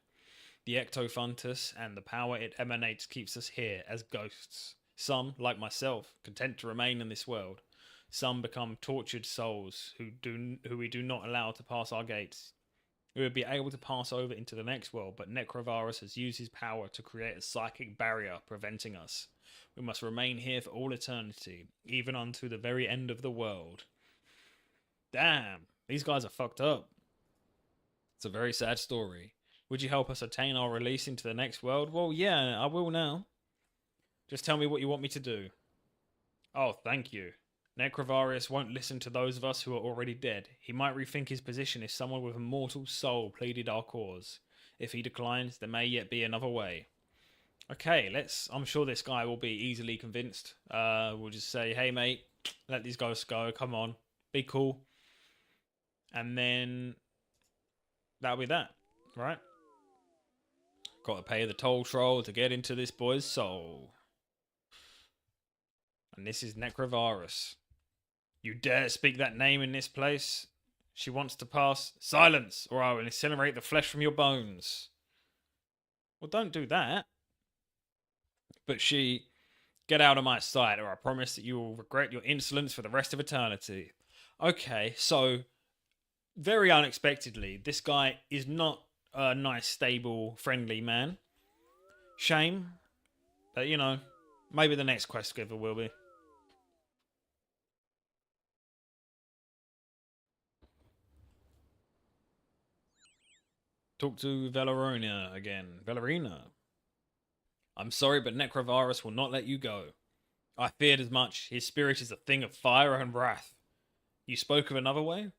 The ectofuncus and the power it emanates keeps us here as ghosts. Some, like myself, content to remain in this world. Some become tortured souls who we do not allow to pass our gates. We would be able to pass over into the next world, but Necrovarus has used his power to create a psychic barrier preventing us. We must remain here for all eternity, even unto the very end of the world. Damn, these guys are fucked up. It's a very sad story. Would you help us attain our release into the next world? Well, yeah, I will now. Just tell me what you want me to do. Oh, thank you. Necrovarius won't listen to those of us who are already dead. He might rethink his position if someone with a mortal soul pleaded our cause. If he declines, there may yet be another way. Okay, I'm sure this guy will be easily convinced. We'll just say, hey mate, let these guys go, come on, be cool. And then that'll be that, right? Got to pay the toll troll to get into this boy's soul. And this is Necrovarus. You dare speak that name in this place? She wants to pass. Silence, or I will incinerate the flesh from your bones. Well, don't do that. But she, get out of my sight, or I promise that you will regret your insolence for the rest of eternity. Okay, so very unexpectedly, this guy is not a nice, stable, friendly man. Shame. But, you know, maybe the next quest giver will be. Talk to Valerina again. Valerina. I'm sorry, but Necrovarus will not let you go. I feared as much. His spirit is a thing of fire and wrath. You spoke of another way?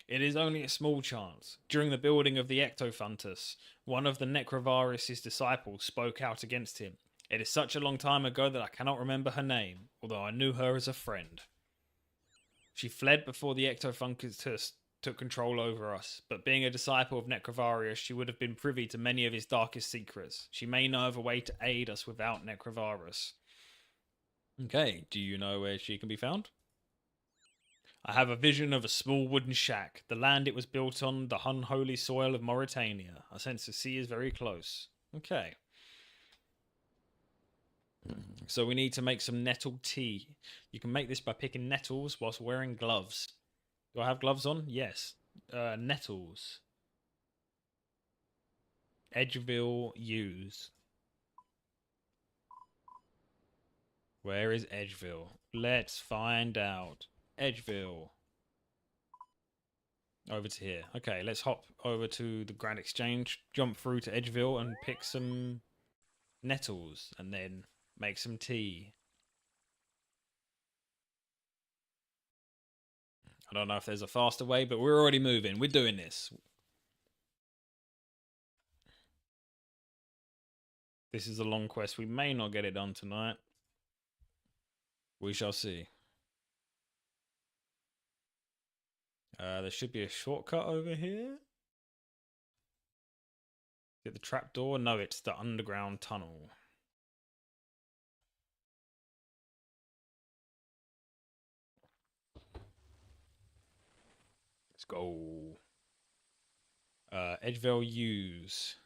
It is only a small chance. During the building of the Ectophuntus, one of the Necrovarus' disciples spoke out against him. It is such a long time ago that I cannot remember her name, although I knew her as a friend. She fled before the Ectophuntus took control over us, but being a disciple of Necrovarius, she would have been privy to many of his darkest secrets. She may know of a way to aid us without Necrovarus. Okay, do you know where she can be found? I have a vision of a small wooden shack. The land it was built on, the unholy soil of Mauritania. I sense the sea is very close. Okay. So we need to make some nettle tea. You can make this by picking nettles whilst wearing gloves. Do I have gloves on? Yes. Nettles. Edgeville use. Where is Edgeville? Let's find out. Edgeville. Over to here. Okay, let's hop over to the Grand Exchange, jump through to Edgeville and pick some nettles and then make some tea. I don't know if there's a faster way, but we're already moving. We're doing this. This is a long quest. We may not get it done tonight. We shall see. There should be a shortcut over here. Is it the trapdoor? No, it's the underground tunnel. Let's go. Edgeville use.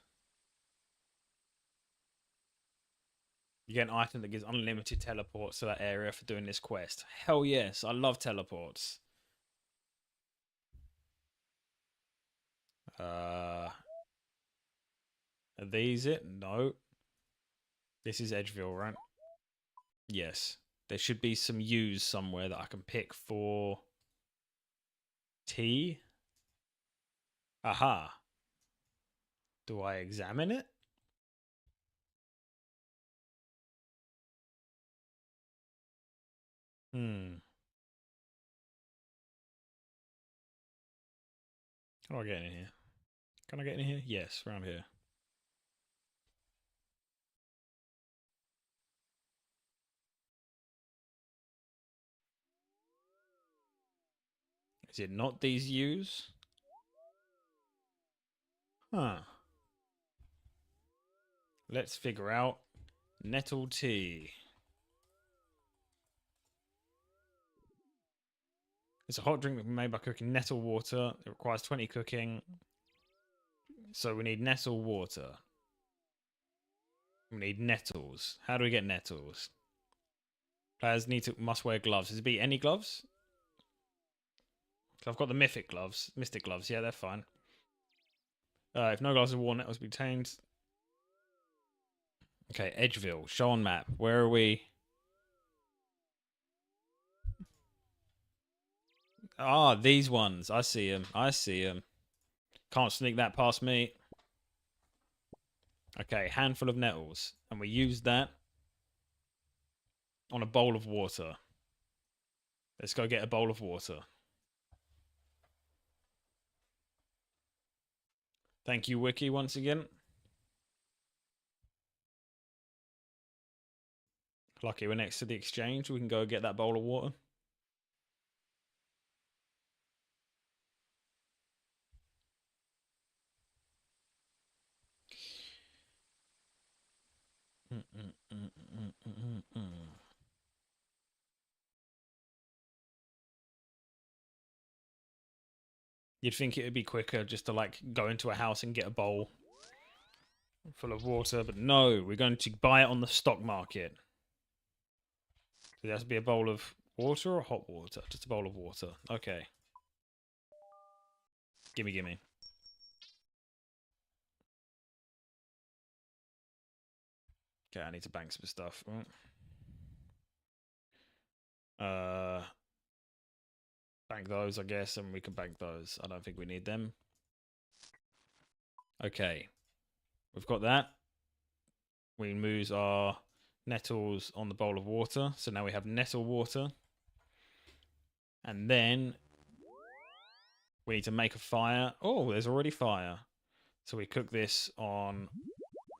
You get an item that gives unlimited teleports to that area for doing this quest. Hell yes, I love teleports. Are these it? No. This is Edgeville, right? Yes. There should be some U's somewhere that I can pick for tea. Aha. Do I examine it? How do I get in here? Can I get in here? Yes, around here. Is it not these U's? Huh. Let's figure out nettle tea. It's a hot drink made by cooking nettle water. It requires 20 cooking. So we need nettle water. We need nettles. How do we get nettles? Players must wear gloves. Is it be any gloves? So I've got the mystic gloves. Yeah, they're fine. If no gloves are worn, nettles be obtained. Okay, Edgeville. Show on map. Where are we? Ah, these ones. I see them. Can't sneak that past me. Okay, handful of nettles. And we use that on a bowl of water. Let's go get a bowl of water. Thank you, Wiki, once again. Lucky we're next to the exchange. We can go get that bowl of water. You'd think it would be quicker just to like go into a house and get a bowl full of water, but no, we're going to buy it on the stock market. So it has to be a bowl of water or hot water? Just a bowl of water. Okay. Gimme, gimme. Okay, I need to bank some stuff. Bank those, I guess, and we can bank those. I don't think we need them. Okay. We've got that. We move our nettles on the bowl of water. So now we have nettle water. And then we need to make a fire. Oh, there's already fire. So we cook this on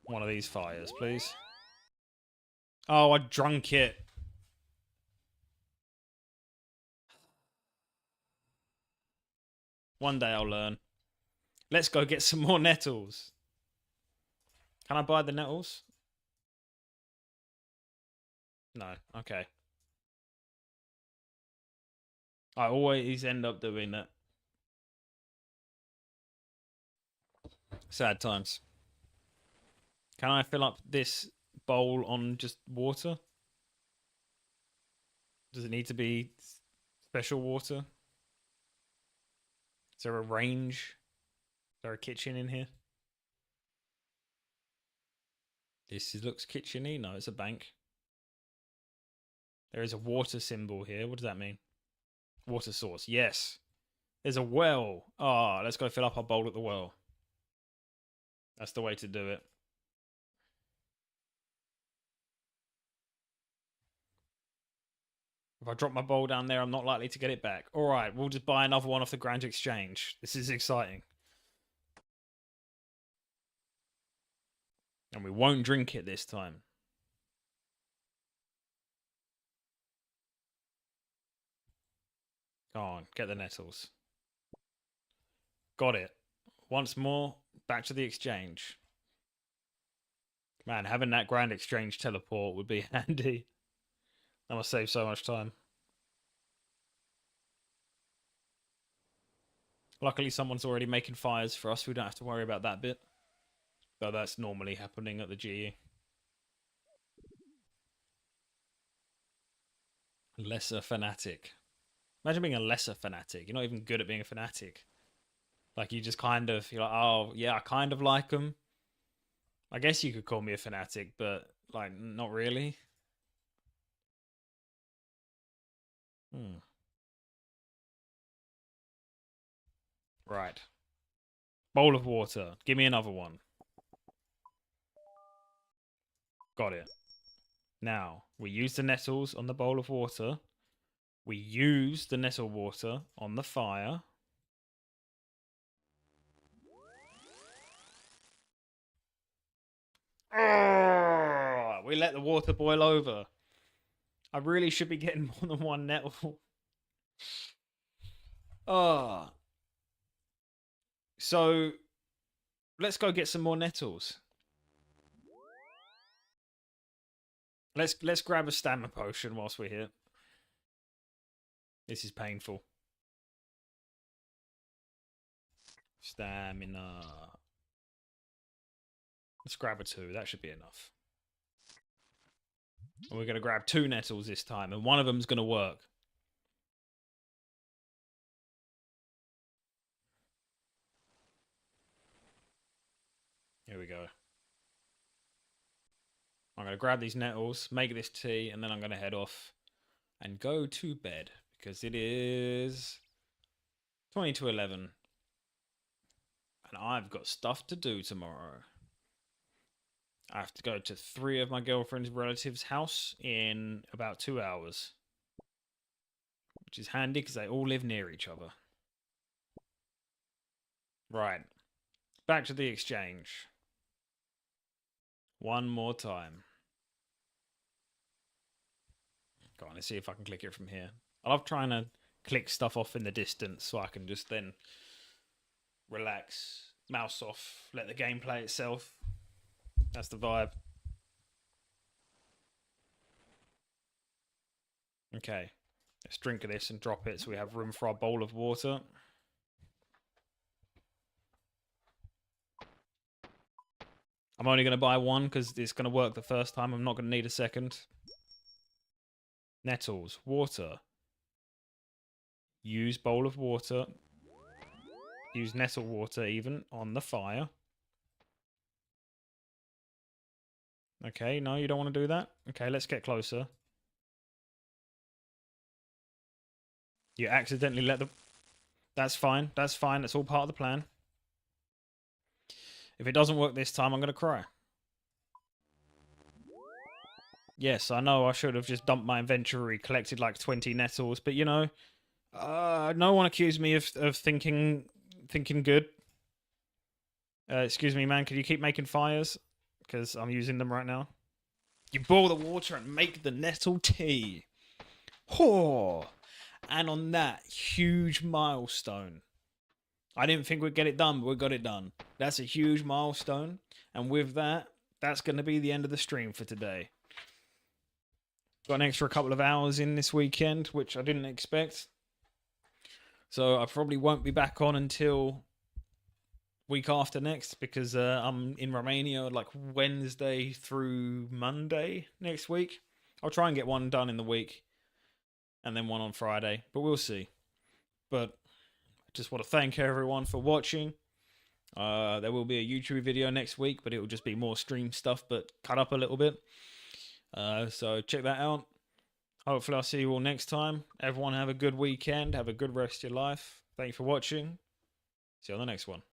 one of these fires, please. Oh, I drunk it. One day I'll learn. Let's go get some more nettles. Can I buy the nettles? No. Okay. I always end up doing that. Sad times. Can I fill up this bowl on just water? Does it need to be special water? Is there a range? Is there a kitchen in here? This looks kitcheny. No, it's a bank. There is a water symbol here. What does that mean? Water source. Yes. There's a well. Ah, let's go fill up our bowl at the well. That's the way to do it. If I drop my bowl down there, I'm not likely to get it back. All right, we'll just buy another one off the Grand Exchange. This is exciting. And we won't drink it this time. Go on, get the nettles. Got it. Once more, back to the exchange. Man, having that Grand Exchange teleport would be handy. That must save so much time. Luckily, someone's already making fires for us. We don't have to worry about that bit. Though that's normally happening at the GE. Lesser fanatic. Imagine being a lesser fanatic. You're not even good at being a fanatic. Like, you just kind of, you're like, oh, yeah, I kind of like them. I guess you could call me a fanatic, but, like, not really. Right. Bowl of water. Give me another one. Got it. Now, we use the nettles on the bowl of water. We use the nettle water on the fire. We let the water boil over. I really should be getting more than one nettle. So, let's go get some more nettles. Let's grab a stamina potion whilst we're here. This is painful. Stamina. Let's grab a 2. That should be enough. And we're going to grab 2 nettles this time, and one of them's going to work. Here we go. I'm going to grab these nettles, make this tea, and then I'm going to head off and go to bed because it is 20 to 11. And I've got stuff to do tomorrow. I have to go to 3 of my girlfriend's relatives' house in about 2 hours. Which is handy because they all live near each other. Right. Back to the exchange. One more time. Go on, let's see if I can click it from here. I love trying to click stuff off in the distance so I can just then relax, mouse off, let the game play itself. That's the vibe. Okay, let's drink of this and drop it so we have room for our bowl of water. I'm only going to buy one because it's going to work the first time. I'm not going to need a second. Nettles. Water. Use bowl of water. Use nettle water even on the fire. Okay, no, you don't want to do that? Okay, let's get closer. You accidentally let the... That's fine. That's fine. That's all part of the plan. If it doesn't work this time, I'm going to cry. Yes, I know I should have just dumped my inventory, collected like 20 nettles, but you know, no one accused me of thinking good. Excuse me, man, could you keep making fires? Because I'm using them right now. You boil the water and make the nettle tea. Oh, and on that huge milestone, I didn't think we'd get it done, but we got it done. That's a huge milestone. And with that, that's going to be the end of the stream for today. Got an extra couple of hours in this weekend, which I didn't expect. So I probably won't be back on until week after next, because I'm in Romania like Wednesday through Monday next week. I'll try and get one done in the week and then one on Friday, but we'll see. But I just want to thank everyone for watching. There will be a YouTube video next week, but it will just be more stream stuff, but cut up a little bit. So check that out. Hopefully I'll see you all next time. Everyone have a good weekend. Have a good rest of your life. Thank you for watching. See you on the next one.